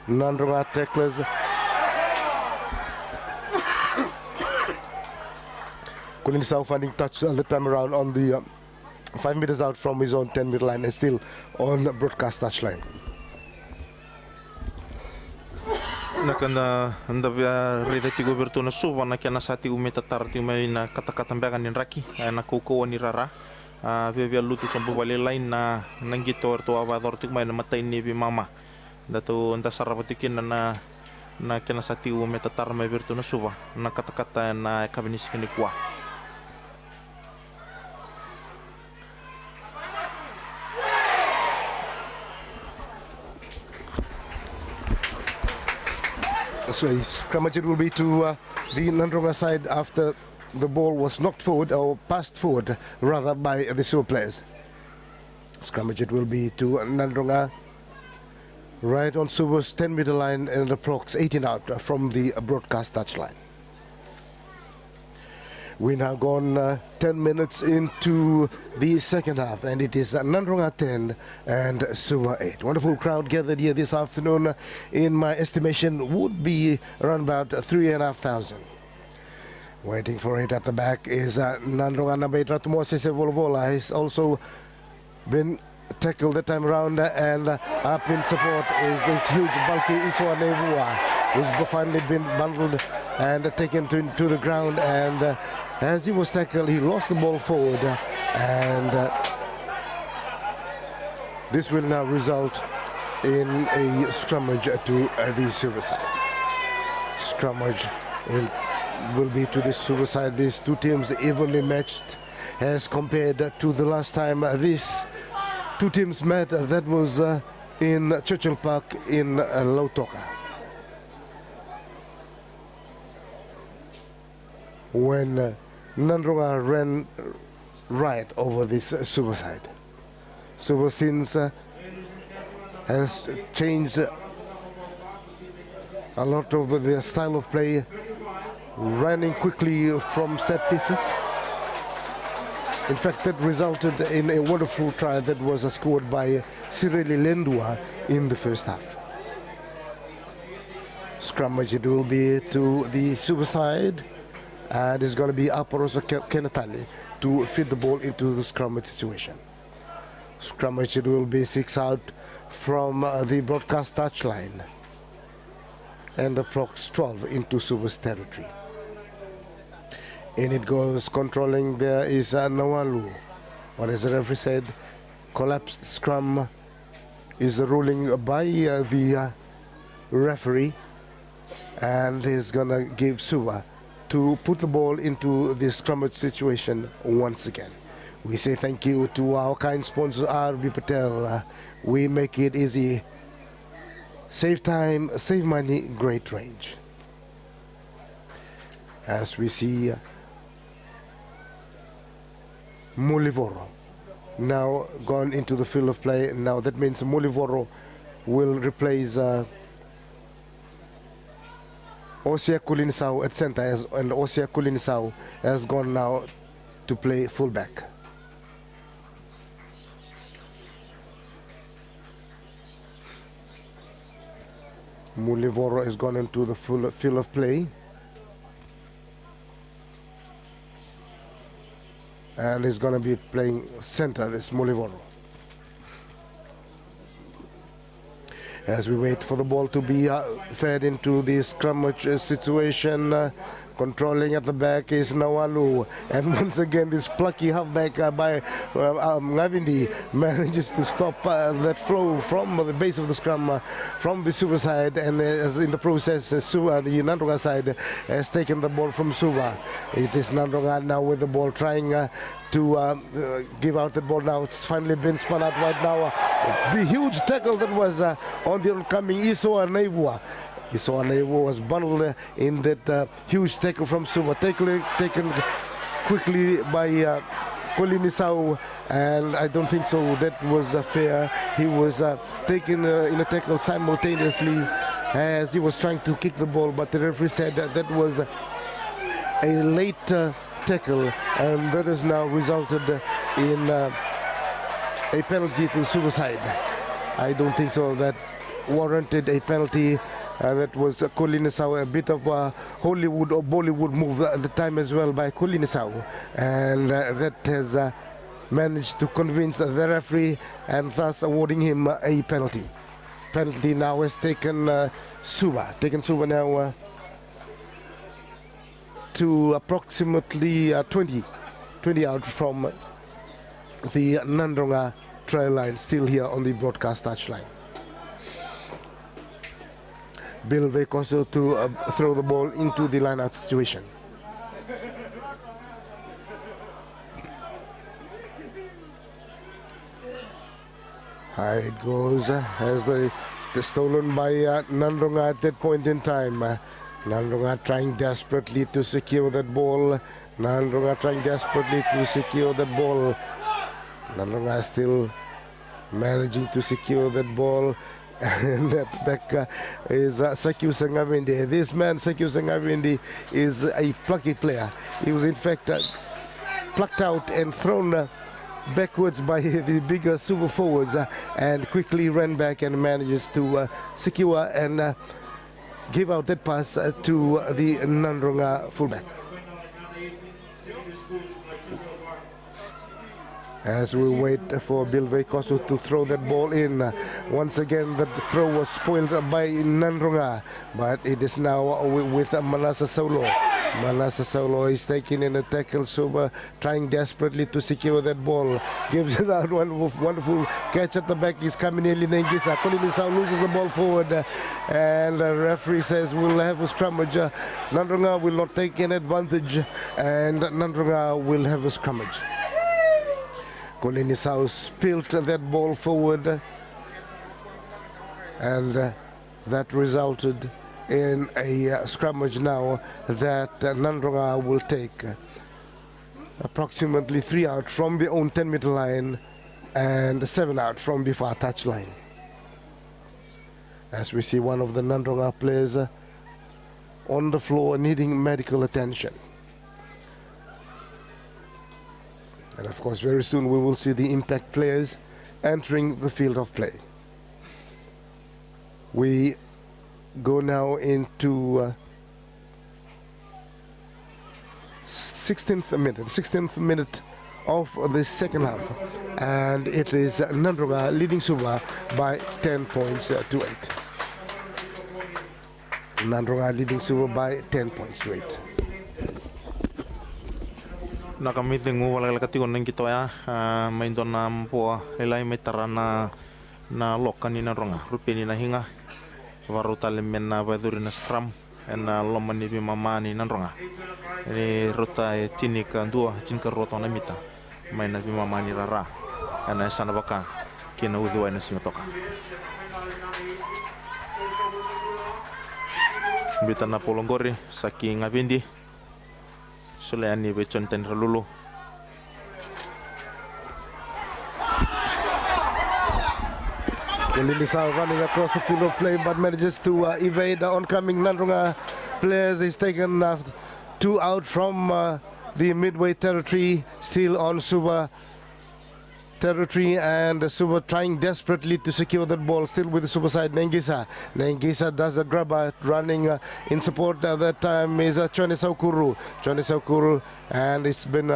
Nadroga tacklers. Kulinisau finding touch the time around on the 5 meters out from his own 10-meter line and still on broadcast touchline. Nakanda anda rida ti goberto na Suva na kiana sati umeta tarti mai na katakatambanga ni raki na koko ni rara via lutu sambu vale lain na nangito to avador ti mai na matai ni bi mama dato anda saravatikin na kiana sati umeta tar mai berto na Suva na katakata na kabinis kini kwa. So scrummage it will be to the Nadroga side after the ball was knocked forward or passed forward rather by the Suva players. Scrummage it will be to Nadroga right on Suva's 10-meter line and approx 18 out from the broadcast touchline. We now gone 10 minutes into the second half, and it is Nadroga 10 and Suva 8. Wonderful crowd gathered here this afternoon. In my estimation, would be around about 3,500. Waiting for it at the back is Nadroga number 8, Ratmose Volvola. He's also been tackled the time around, and up in support is this huge bulky Iswa Nevua, who's finally been bundled and taken to the ground, and as he was tackled, he lost the ball forward, and this will now result in a scrummage to the Suva side. Scrummage will be to the Suva side. These two teams evenly matched as compared to the last time these two teams met. That was in Churchill Park in Lautoka, when Nadroga ran right over this Suva side. Suva since has changed a lot of their style of play, running quickly from set pieces. In fact, that resulted in a wonderful try that was scored by Sireli Lendua in the first half. Scrummage it will be to the Suva side, and it's going to be Aporosa Kenatali to feed the ball into the scrummage situation. Scrummage it will be 6 out from the broadcast touchline and approx 12 into Suva's territory. In it goes, controlling there is Nawalu. What as the referee said, collapsed scrum is a ruling by the referee, and he's going to give Suva to put the ball into the scrummage situation once again. We say thank you to our kind sponsor RB Patel. We make it easy. Save time, save money, great range. As we see Mulivoro now gone into the field of play. Now that means Mulivoro will replace Osia Kulinisau at center, and Osia Kulinisau has gone now to play fullback. Mulivoro has gone into the full field of play, and he's going to be playing center, this Mulivoro. As we wait for the ball to be fed into the scrummage situation, Controlling at the back is Nawalu, and once again this plucky halfback by Ngavindi manages to stop that flow from the base of the scrum from the Suva side, and as in the process Suva, the Nadroga side, has taken the ball from Suva. It is Nadroga now with the ball trying to give out the ball. Now it's finally been spun out right now. The huge tackle that was on the oncoming Isoa Neivua. Isoa Neivua was bundled in that huge tackle from Suva, taken quickly by Kolinisau, and I don't think so that was fair. He was taken in a tackle simultaneously as he was trying to kick the ball, but the referee said that was a late tackle, and that has now resulted in a penalty to Suva side. I don't think so that warranted a penalty. That was Kolinisau, a bit of a Hollywood or Bollywood move at the time as well by Kolinisau, and that has managed to convince the referee and thus awarding him a penalty. Penalty now has taken Suva now to approximately 20 out from the Nadroga trail line, still here on the broadcast touchline. Bill Vekoso to throw the ball into the line-out situation. High it goes as the stolen by Nadroga at that point in time. Nadroga trying desperately to secure that ball. Nadroga still managing to secure that ball. And that back is Sakiu Sangavindi. This man, Sakiu Sangavindi, is a plucky player. He was in fact plucked out and thrown backwards by the bigger Suva forwards and quickly ran back and manages to secure and give out that pass to the Nadroga fullback. As we wait for Bill Vekoso to throw that ball in. Once again, the throw was spoiled by Nadroga, but it is now with Manasa Saulo. Manasa Saulo is taking in a tackle. Suva trying desperately to secure that ball. Gives it out. Wonderful catch at the back is Kamineli Nengisa. Kolinisau loses the ball forward, and the referee says we'll have a scrummage. Nadroga will not take an advantage, and Nadroga will have a scrummage. Kolinisau spilled that ball forward, and that resulted in a scrummage now that Nadroga will take approximately 3 out from the own 10-meter line and 7 out from the far touch line. As we see one of the Nadroga players on the floor needing medical attention. And of course, very soon we will see the impact players entering the field of play. We go now into 16th minute of the second half, and it is Nadroga leading Suva by 10 points to 8. Nadroga leading Suva by 10 points to 8. Nakamiting wala katigon ng kito ya maindo na po ilay may tara na lokan ni Nadroga rupini na hinga waruta lemen na baduri na scrum na lomani bi mama ni Nadroga ni ruta tini ka dua tin ka roto na mita mai na bi mama ni rara ana sana baka kina udua na singatoka bita na polongori saking ngabindi Suleani Bechonten Ralulu. Kolinisau running across the field of play but manages to evade the oncoming Nadroga players. He's taken 2 out from the midway territory, still on Suva territory, and Suva trying desperately to secure that ball, still with the Suva side. Nengisa does a grabber, running in support at that time is Chone Saukuru, and it's been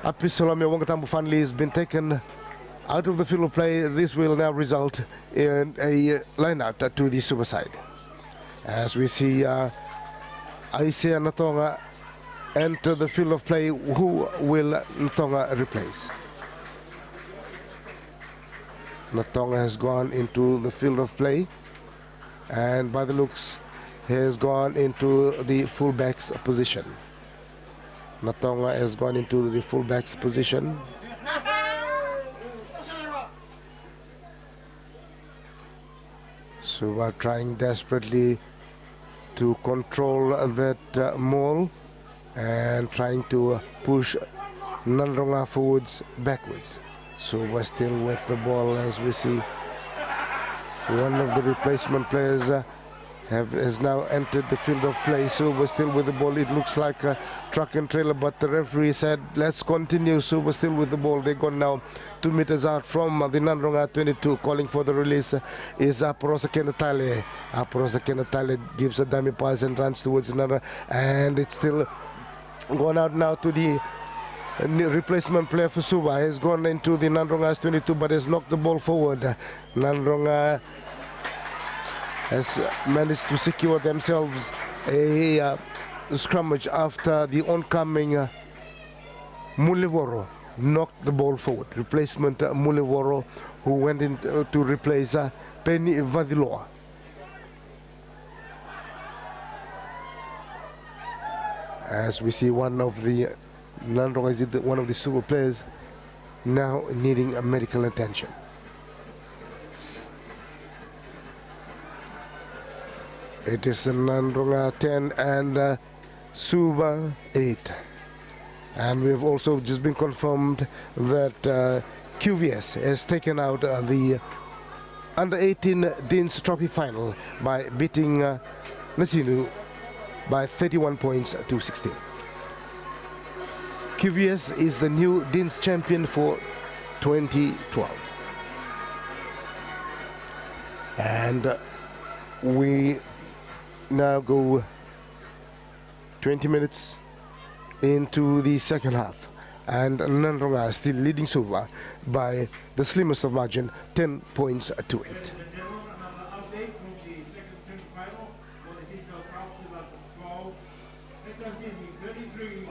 Apisolami Wangatambu Fanli has been taken out of the field of play. This will now result in a line out to the Suva side. As we see Isaiah Natonga enter the field of play. Who will Natonga replace? Natonga has gone into the field of play, and by the looks, he has gone into the fullback's position. Natonga has gone into the fullback's position. Suva trying desperately to control that maul and trying to push Nadroga forwards backwards. Suva still with the ball, as we see one of the replacement players has now entered the field of play. Suva still with the ball. It looks like a truck and trailer, but the referee said let's continue. Suva still with the ball. They gone now 2 meters out from the Nadroga 22. Calling for the release is Aporosa Kenatale. Aporosa Kenatale gives a dummy pass and runs towards another, and it's still gone out now to the replacement player for Suva. Has gone into the Nadroga's 22, but has knocked the ball forward. Nadroga has managed to secure themselves a scrummage after the oncoming Mulivoro knocked the ball forward. Replacement Mulivoro, who went in to replace Penny Vadiloa. As we see one of the Nadroga, one of the Suva players, now needing a medical attention. It is Nadroga 10 and Suva 8. And we've also just been confirmed that QVS has taken out the Under-18 Dean's Trophy final by beating Nasinu by 31 points to 16. QVS is the new Dean's champion for 2012. And we now go 20 minutes into the second half, and Nadroga is still leading Suva by the slimmest of margin, 10 points to 8. Update from the second semi-final for the Digicel Cup 2012. Nadroga 33,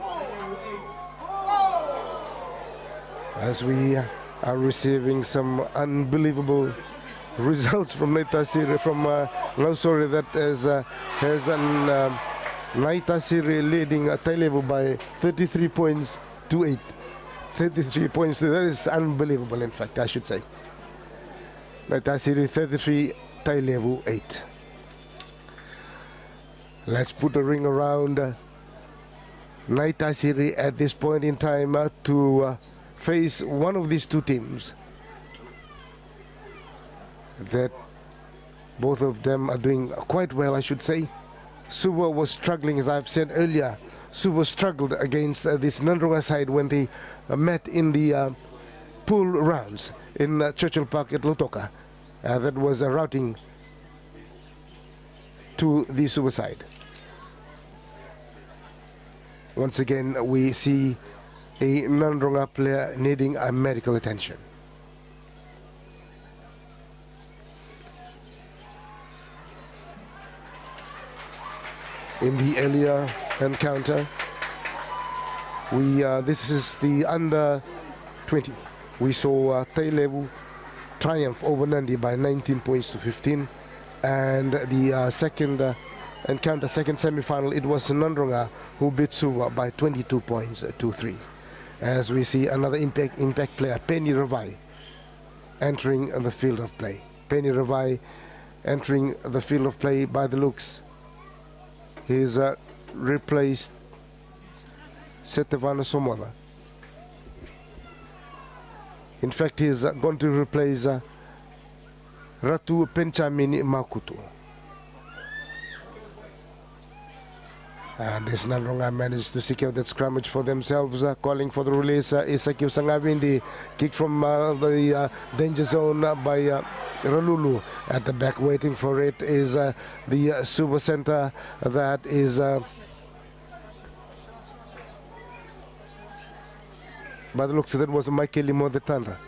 8. As we are receiving some unbelievable results from Naitasiri from Lausori, that has an Naitasiri leading Tailevu by 33 points to 8. 33 points, that is unbelievable, in fact, I should say. Naitasiri 33, Tailevu 8. Let's put a ring around Naitasiri at this point in time to face one of these two teams that both of them are doing quite well, I should say. Suva was struggling, as I've said earlier. Suva struggled against this Nadroga side when they met in the pool rounds in Churchill Park at Lotoka. That was a routing to the Suva side. Once again, we see a Nadroga player needing a medical attention. In the earlier encounter, this is the under 20. We saw Tailevu triumph over Nandi by 19 points to 15, and the second encounter, second semi-final, it was Nadroga who beat Suva by 22 points to 3. As we see another impact player, Penny Ravai, entering the field of play. Penny Ravai entering the field of play. By the looks, he's replaced Setevana Somola. In fact, he's going to replace Ratu Penchamini Makutu. And this Nadroga managed to secure that scrummage for themselves, calling for the release. Isakio Sangavindi, kick from the danger zone by Ralulu. At the back waiting for it is the Suva center, that is by the looks of it was Michael Limo the Tandra.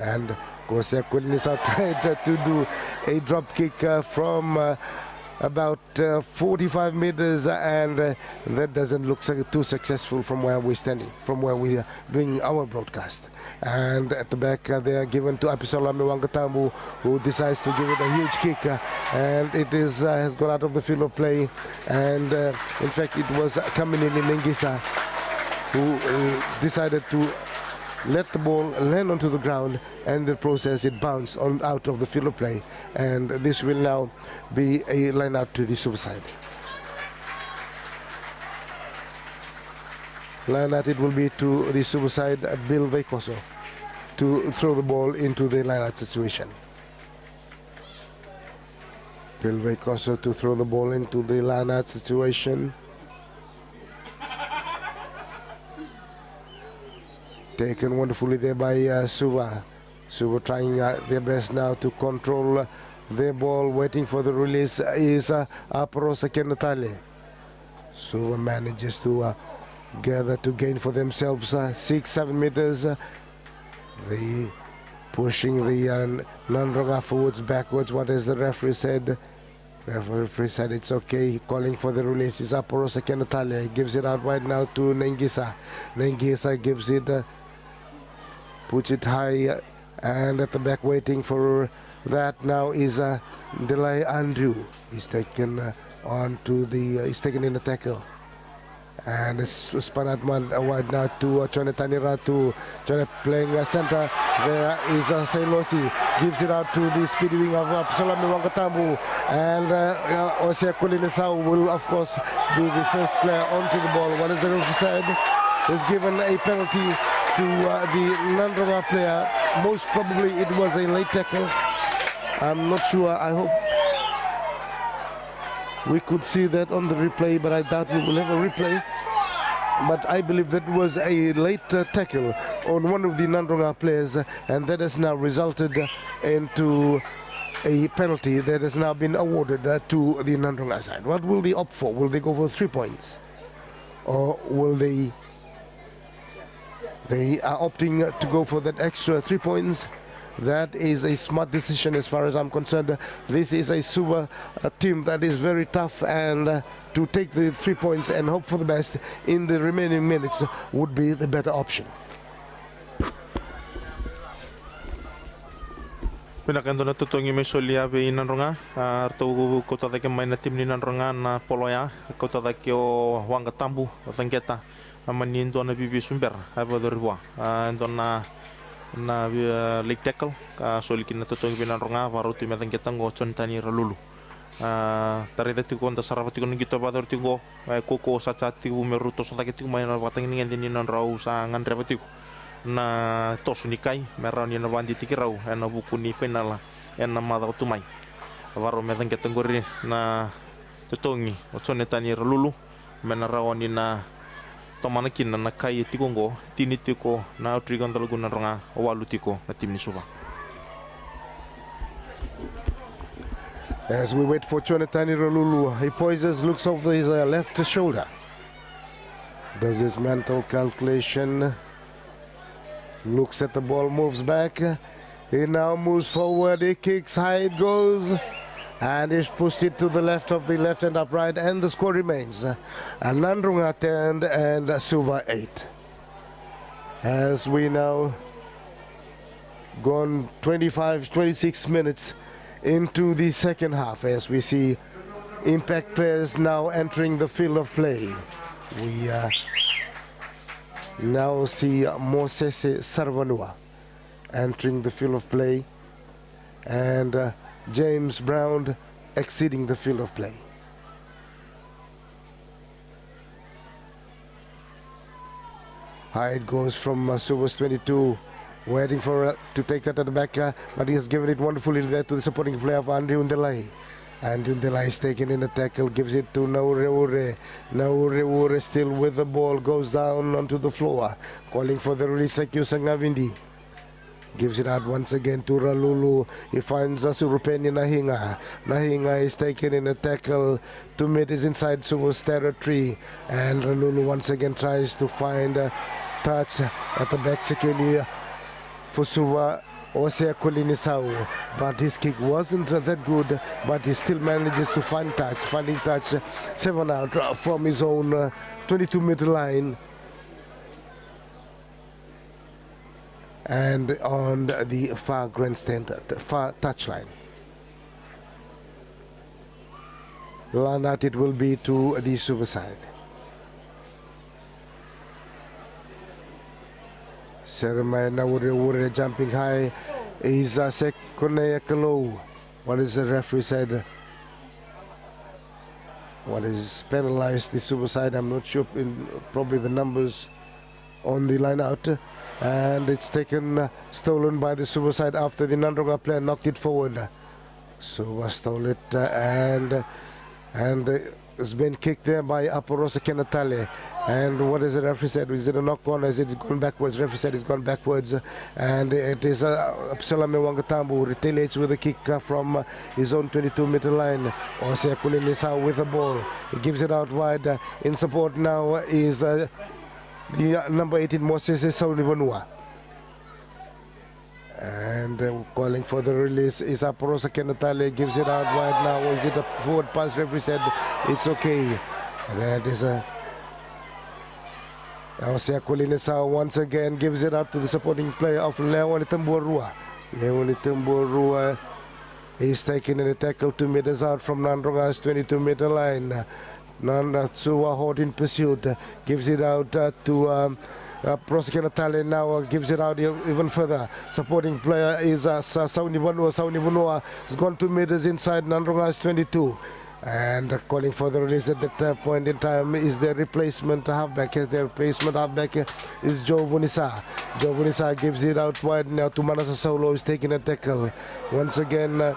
And Kosea Kulin is outright to do a drop kick from about 45 meters, and that doesn't look too successful from where we're standing, from where we are doing our broadcast. And at the back, they are given to Apisolami Wangatambu, who decides to give it a huge kick, and it is has gone out of the field of play. And in fact, it was coming in Ngisa, who decided to let the ball land onto the ground, and in the process it bounced on out of the field of play, and this will now be a line out to the Suva side. Line out it will be to the Suva side, Bill Veikoso, to throw the ball into the line out situation. Bill Veikoso to throw the ball into the line out situation. Taken wonderfully there by Suva. Suva trying their best now to control their ball, waiting for the release is Aparosa Kenatale. Suva manages to gather to gain for themselves 6-7 meters. They pushing the Nadroga forwards, backwards. What has the referee said? Referee said it's okay. Calling for the release is Aparosa Kenatale. Gives it out right now to Nengisa. Nengisa gives it. Puts it high, and at the back waiting for that now is Delay Andrew. He's taken on to the he's taken in the tackle, and it's spun out wide now to Chonetani Ratu. Chone playing center. There is Sailosi, gives it out to the speedy wing of Solomon Wangatambu, and Osea Kulinisau will of course be the first player onto the ball. What is the referee said? Is given a penalty to the Nadroga player. Most probably it was a late tackle. I'm not sure. I hope we could see that on the replay, but I doubt we will have a replay. But I believe that was a late tackle on one of the Nadroga players, and that has now resulted into a penalty that has now been awarded to the Nadroga side. What will they opt for? Will they go for 3 points, or will they are opting to go for that extra 3 points? That is a smart decision as far as I'm concerned. This is a Suva team that is very tough, and to take the 3 points and hope for the best in the remaining minutes would be the better option. Pinakendo na tutungi may solia be Nadroga. Arto kota dake mai na tim ni Nadroga na poloya. Kota dake o Wangatambu o Tangeta. Amanin to na bibi sumber aba dorwa. Ndona na leg tackle ka solikin na tutungi be Nadroga varu ti Tangeta ngo Chontani Ralulu. Tare dati ko nda saravati ko ngito ba dor tingo koko sa chati umeruto so dake ti mai na watang ni ngin ni Nadrau sa ngandre bati ko. Na tosu ni kai merau ni na wandi tikirau na buku ni final na madau tumai varo medang ketengori na tutongi o Chonetani Ralulu menarau ni na tomana kin na kai tikongo tini tiko na Trigon Dalaguna Ronga walu tiko na tim ni Suva. As we wait for Chonetani Ralulu, he poises, looks over his left shoulder, does his mental calculation. Looks at the ball, moves back. He now moves forward. He kicks high, it goes, and he's pushed it to the left of the left-hand upright, and the score remains Nadroga 10 and Suva 8. As we now gone 26 minutes into the second half, as we see impact players now entering the field of play. We now see Mosese Sarvanua entering the field of play, and James Brown exceeding the field of play. High it goes from Suva's 22, waiting for to take that at the back, but he has given it wonderfully there to the supporting player of Andrew Ndelai. And Undela is taken in the tackle, gives it to Naureure. Naureure still with the ball, goes down onto the floor, calling for the release. Sangavindi gives it out once again to Ralulu. He finds Surupeni Nahinga. Nahinga is taken in a tackle. 2 meters inside Suva's territory, and Ralulu once again tries to find a touch at the back secondly for Suva. Osea Kolinisau, but his kick wasn't that good, but he still manages to find touch, finding touch 7 out from his own 22-meter line. And on the far grandstand, far touchline. Line out it will be to the Suva side. Seremai Nawure jumping high is Sekone Kalo. What is the referee said? What is penalized the Suva side? I'm not sure, probably the numbers on the line out. And it's taken, stolen by the Suva side after the Nadroga player knocked it forward. Suva stole it and it's been kicked there by Aporosa Kenatale. And what is the referee said? Is it a knock on? Is it gone backwards? Referee said it's gone backwards. And it is Salame Wangatambu retaliates with a kick from his own 22-meter line. Osea Kulinisa with the ball. He gives it out wide. In support now is the number 18 Moses Saunivanua. And calling for the release is Aporosa Kenatale, gives it out wide now. Is it a forward pass? Referee said it's okay. That is a Osea Kulinisa once again gives it out to the supporting player of Leoni Tamborua. Leoni Tamborua is taking a tackle 2 meters out from Nadroga's 22-meter line. Suva hot in pursuit, gives it out to Prosecutor now gives it out even further. Supporting player is Sauni Vanua. Sauni Vanua has gone 2 meters inside Nadroga's 22. And calling for the release at that point in time is their replacement halfback. Their replacement halfback is Joe Vunisa. Joe Vunisa gives it out wide now to Manasa Solo, who's taking a tackle. Once again,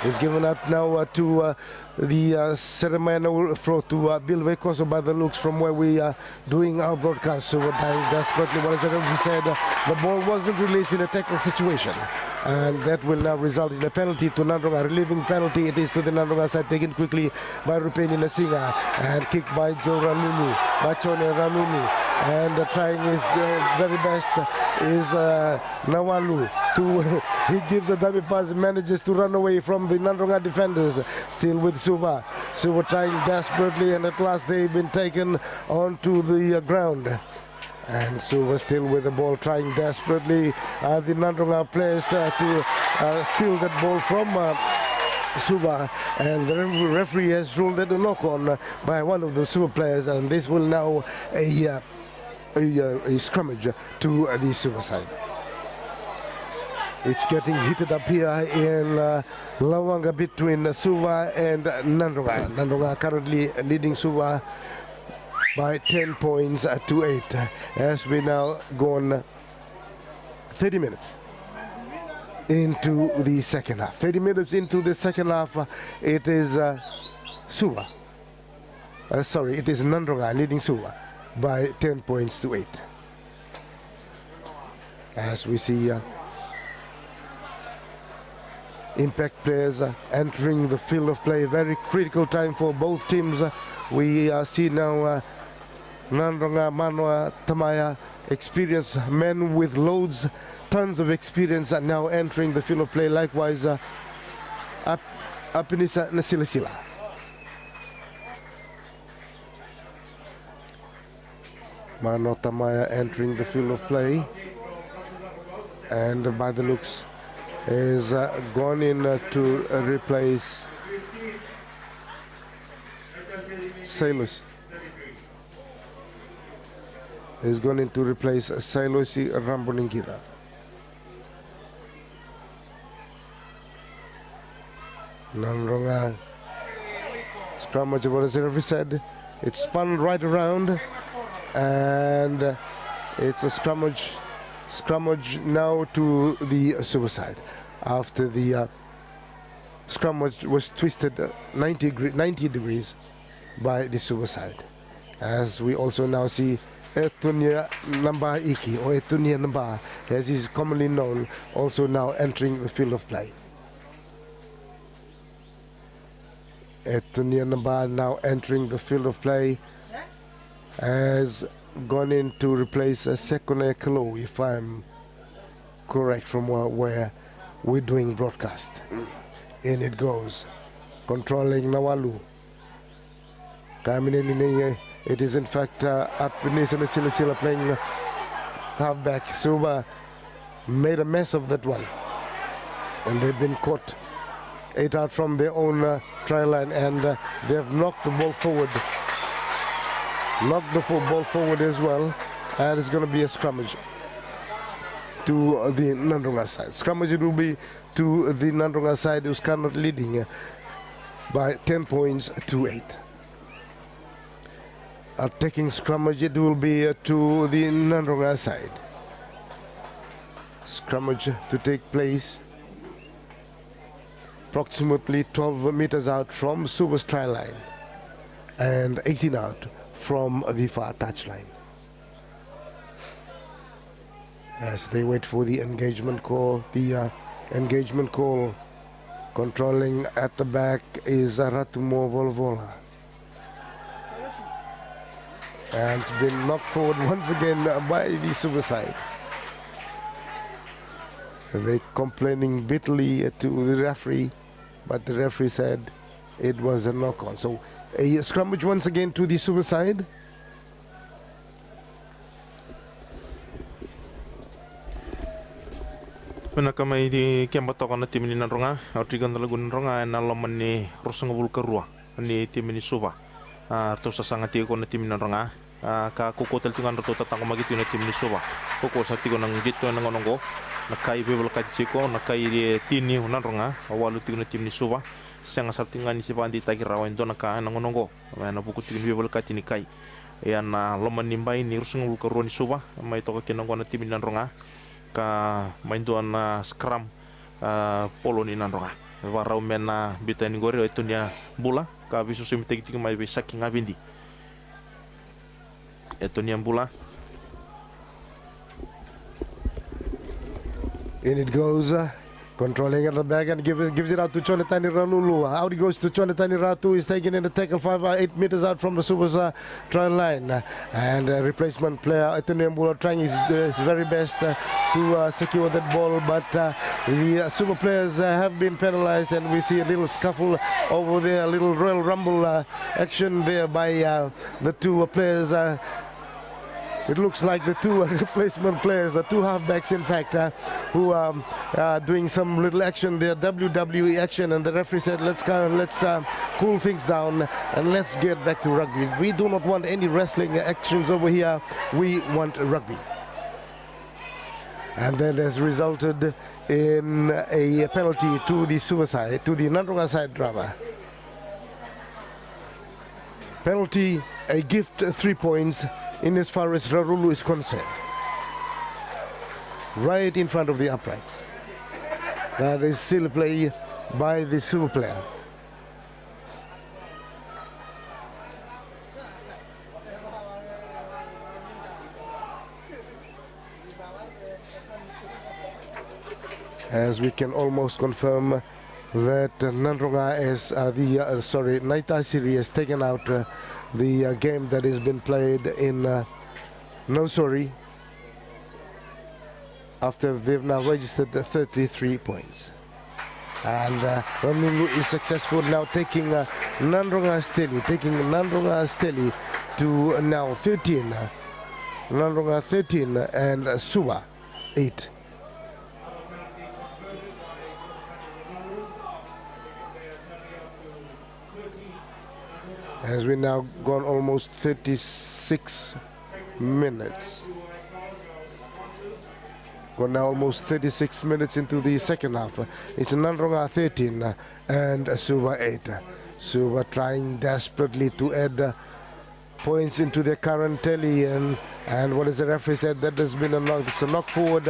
is given out now to the ceremonial floor to Bill Vekoso by the looks from where we are doing our broadcast. So we're dying desperately. What is it? We said the ball wasn't released in a tackle situation. And that will now result in a penalty to Nadroga. Relieving penalty, it is to the Nadroga side, taken quickly by Rupeni Nasinga and kicked by Joe Ranunu, by Chone Ranunu. And trying his very best is Nawalu. He gives a dummy pass, manages to run away from the Nadroga defenders, still with Suva. Suva trying desperately, and at last they've been taken onto the ground. And Suva still with the ball, trying desperately. The Nadroga players to steal that ball from Suva, and the referee has ruled that a knock on by one of the Suva players, and this will now a scrummage to the Suva side. It's getting heated up here in Lawanga between Suva and Nadroga. Nadroga currently leading Suva by 10 points to 8 as we now gone 30 minutes into the second half. 30 minutes into the second half, it is Suva. It is Nadroga leading Suva by 10 points to 8. As we see impact players entering the field of play, very critical time for both teams. We see now Nadroga, Manoa, Tamaya, experienced men with loads, tons of experience are now entering the field of play. Likewise, Apinisa Nasilasila. Mano Tamaya entering the field of play, and by the looks is gone in to replace Sailus. Is going in to replace Sailosi Ramboningira. Nadroga scrummage, what as the referee said, it spun right around, and it's a scrummage now to the Suva side after the scrummage was twisted 90 degrees by the Suva side. As we also now see Etunia Namba Iki, or Etunia Namba as is commonly known, also now entering the field of play. Etunia Namba now entering the field of play, has gone in to replace Sekone Kalo, if I'm correct from where we're doing broadcast. In it goes. Controlling Nawalu. It is in fact up Nisila playing halfback. Suva made a mess of that one. And they've been caught 8 out from their own try line, and they have knocked the ball forward. Knocked the ball forward as well, and it's going to be a scrummage to the Nadroga side. Scrummage it will be to the Nadroga side, who's currently leading by 10 points to 8. Taking scrummage, it will be to the Nadroga side. Scrummage to take place approximately 12 meters out from Suva's try line and 18 out from the far touchline. As they wait for the engagement call, controlling at the back is Ratumo Volvola. And it's been knocked forward once again by the Suva side. They're complaining bitterly to the referee, but the referee said it was a knock-on. So a scrummage once again to the Suva side. Pinakamay di kiambato na tim ni Nadroga, autigan talagun Nadroga na laman ni Rosangabul Karua ni tim ni Suva. Arto sa sangati ko na tim ni Nadroga. Ka kukotel tingan rato tatang magitu na tim ni Suva. Kuko sa tigo nang gitu nang onongo. Nakai bebel kaciko, nakai tini Nadroga, awalu tigo na tim ni Suva. Sanga sartingan ni sipandi tagi rawain do naka nang onongo. Na buku tigo bebel kacini kai. Yan laman nimbay ni Rosangabul Karua ni Suva. May to ka kinanggo na tim ni Nadroga. Ka mainduan scrum polo ni Nadroga. Warau mena bita ni gore itu nia bula ka bisu simtek tik mai saking abindi. Itu nia bula. In it goes, controlling at the back and gives it out to Chonetani Ralulu. Out it goes to Chonetani Ratu. Is taking in the tackle 8 meters out from the Suva's try line. And replacement player Etuniambula trying his very best to secure that ball, but the Suva players have been penalized, and we see a little scuffle over there, a little Royal Rumble action there by the two players. It looks like the two replacement players, the two halfbacks in fact, who are doing some little action there, WWE action, and the referee said let's cool things down and let's get back to rugby. We do not want any wrestling actions over here, we want rugby. And that has resulted in a penalty to the suicide, to the Nadroga side drama. Penalty, a gift 3 points in as far as Rarulu is concerned. Right in front of the uprights. That is still a play by the Suva player. As we can almost confirm that Nadroga is Naita Siri has taken out the game that has been played in Nosori after they've now registered 33 points. And Ranulu is successful now taking Nadroga Steli to now 13. Nadroga 13 and Suva 8. As we now gone almost 36 minutes. We're now almost 36 minutes into the second half. It's Nadroga 13 and Suva 8. Suva trying desperately to add points into their current tally, and what is the referee said, that has been a knock. It's a knock forward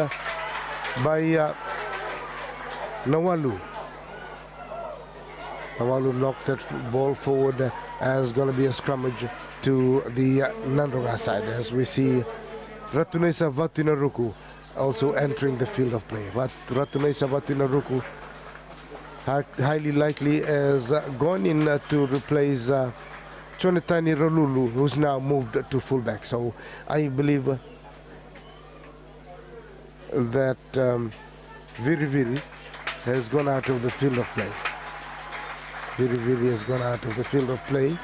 by Nawalu. Nawalu knocked that ball forward as going to be a scrummage to the Nadroga side, as we see Ratunesa Vatinaruku also entering the field of play. But Ratunesa Vatinaruku highly likely has gone in to replace Chonetani Ralulu, who's now moved to fullback. So I believe that Viri Viri has gone out of the field of play. Viri Viri has gone out of the field of play.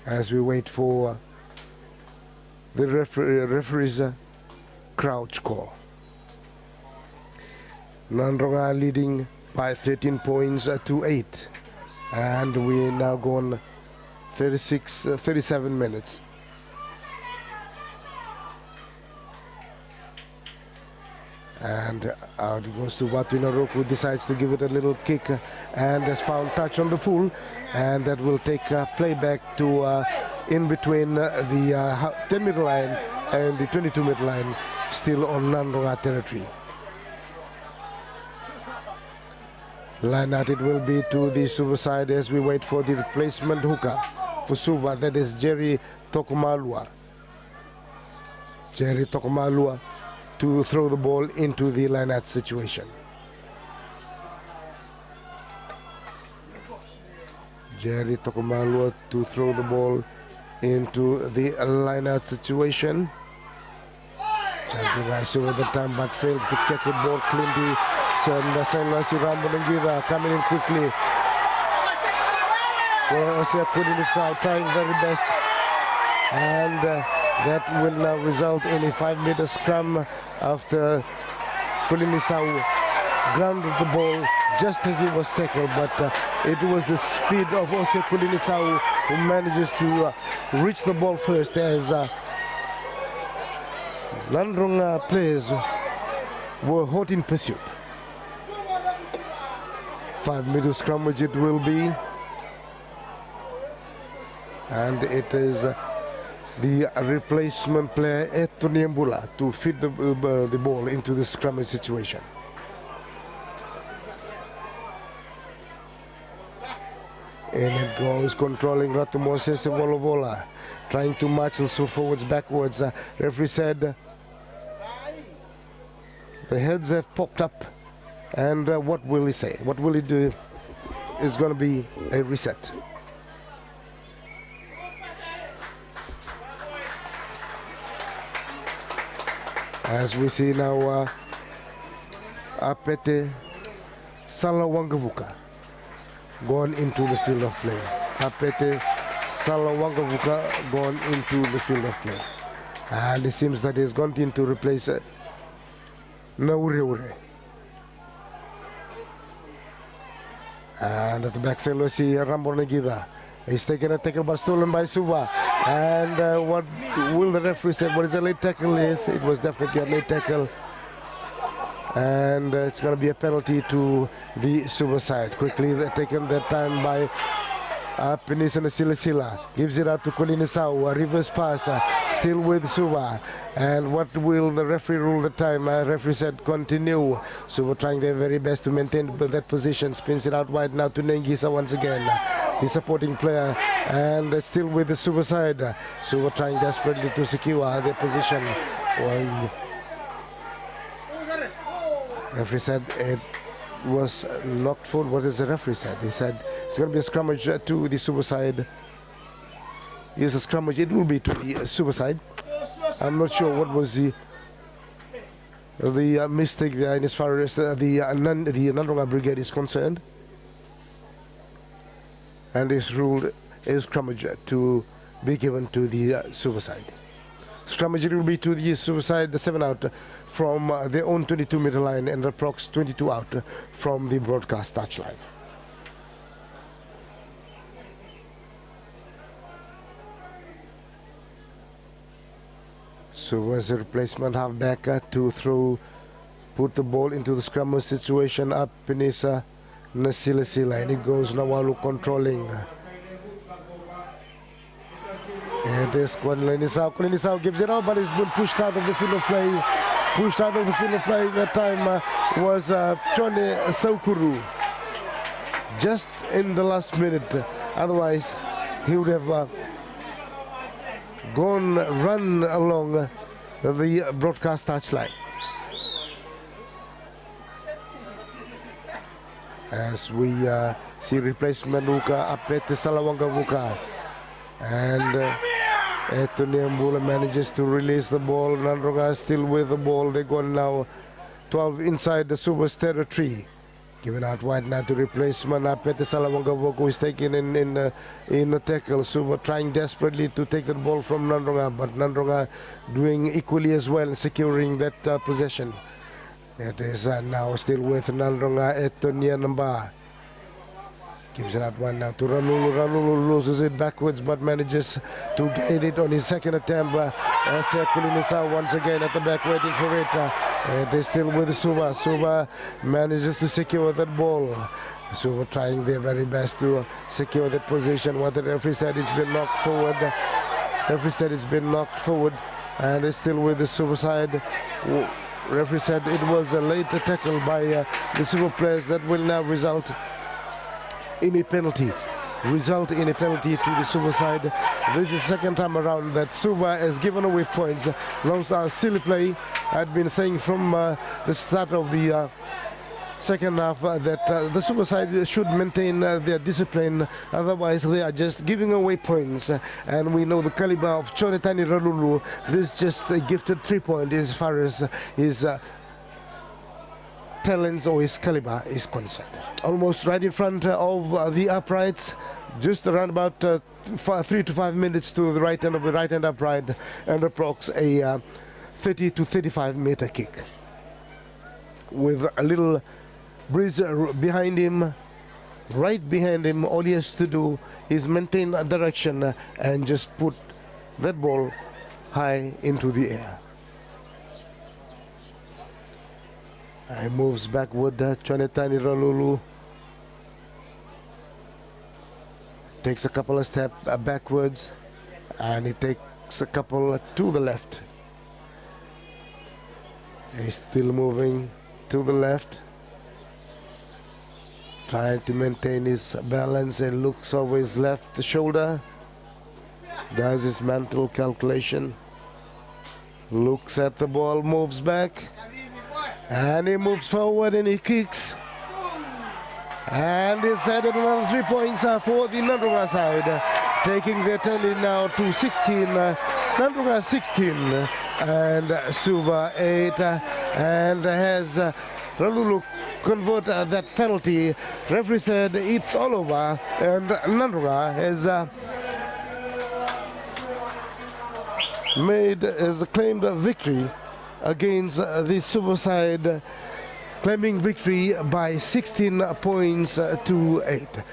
As we wait for the referee's crouch call. Nadroga leading by 13 points to 8. And we now gone 37 minutes. And out it goes to Vatunarok, who decides to give it a little kick and has found touch on the full, and that will take play back to in between the 10 meter line and the 22 meter line, still on Nadroga territory. Line out it will be to the Suva side as we wait for the replacement hooker for Suva, that is Jerry Tokomalua. Jerry Tokomalua to throw the ball into the line-out situation. Jerry Tokomalua to throw the ball into the line-out situation. Champion Suva at the time but failed to catch the ball cleanly. So Nasailasi Rambonangida coming in quickly. Osia Kudinisau trying very best. And that will now result in a 5-meter scrum after Kulinisau grounded the ball just as he was tackled, but it was the speed of Osia Kulinisau who manages to reach the ball first, as Nadroga players were hot in pursuit. 5-meter scrum which it will be, and it is the replacement player Etoni Mbula to feed the ball into the scrummage situation. And it goes, controlling Ratu Moses Volovola, trying to marshal so forwards, backwards. Referee said the heads have popped up, and what will he say? What will he do? It's going to be a reset. As we see now, Apete Salawangavuka gone into the field of play. Apete Salawangavuka gone into the field of play. And it seems that he's gone in to replace Naureure. And at the back, we see Rambonagida. He's taken a tackle but stolen by Suva. And what will the referee say? What is a late tackle? Yes, it was definitely a late tackle. And it's going to be a penalty to the Suva side. Quickly taken that time by Penisa Silasila. Gives it out to Kulinisau. A reverse pass. Still with Suva. And what will the referee rule the time? Referee said continue. Suva trying their very best to maintain that position. Spins it out wide now to Nengisa once again. The supporting player, and still with the Suva side. Suva trying desperately to secure their position. Referee said it was knocked forward. What is the referee said? He said it's going to be a scrummage to the Suva side. Yes, a scrummage. It will be to the Suva side. I'm not sure what was the mistake there in as far as the Nadroga Brigade is concerned. And is ruled a scrummage to be given to the Suva side. Scrummage will be to the Suva side, the 7 out from their own 22-meter line and approx 22 out from the broadcast touchline. Suva as a replacement halfback to put the ball into the scrummage situation up Penisa Nasilasila, and it goes Nawalu controlling. It is Kulinisau. Kulinisau gives it out, but it's been pushed out of the field of play. Pushed out of the field of play. That time was Chone Saukuru. Just in the last minute. Otherwise, he would have run along the broadcast touchline. As we see replacement Uka Apete Salawangavuka And Anthony Mbula manages to release the ball. Nadroga still with the ball. They got now 12 inside the Suva's territory. Given out wide now to replacement. Pete Salawanga who is taken in the tackle. Suva trying desperately to take the ball from Nadroga, but Nadroga doing equally as well, securing that possession. It is now still with Nadroga. Anthony Mbula gives it out one now to Ralulu. Ralulu loses it backwards but manages to gain it on his second attempt. Sekulunisa once again at the back waiting for it. It is still with Suva. Suva manages to secure that ball. Suva trying their very best to secure that position. What the referee said, it's been knocked forward. Referee said it's been knocked forward and it's still with the Suva side. Referee said it was a late tackle by the Suva players that will now result in a penalty. To the Suva side. This is the second time around that Suva has given away points. Those are silly play. I'd been saying from the start of the second half that the Suva side should maintain their discipline, otherwise they are just giving away points. And we know the caliber of Chonetani Ralulu. This is just a gifted 3-point as far as his talents or his caliber is concerned. Almost right in front of the uprights, just around about 3 to 5 minutes to the right end of the right hand upright, and approx a 30 to 35 meter kick with a little breeze behind him, right behind him. All he has to do is maintain a direction and just put that ball high into the air. He moves backward. Chonetani Ralulu takes a couple of steps backwards and he takes a couple to the left. He's still moving to the left, trying to maintain his balance and looks over his left shoulder, does his mental calculation, looks at the ball, moves back, and he moves forward and he kicks. And he's added another 3 points for the Nadroga side, taking their tally now to 16. Nadroga 16 and Suva 8, and has Ralulu convert that penalty. Referee said it's all over, and Nadroga has claimed a victory against the Suva side, claiming victory by 16 points to 8.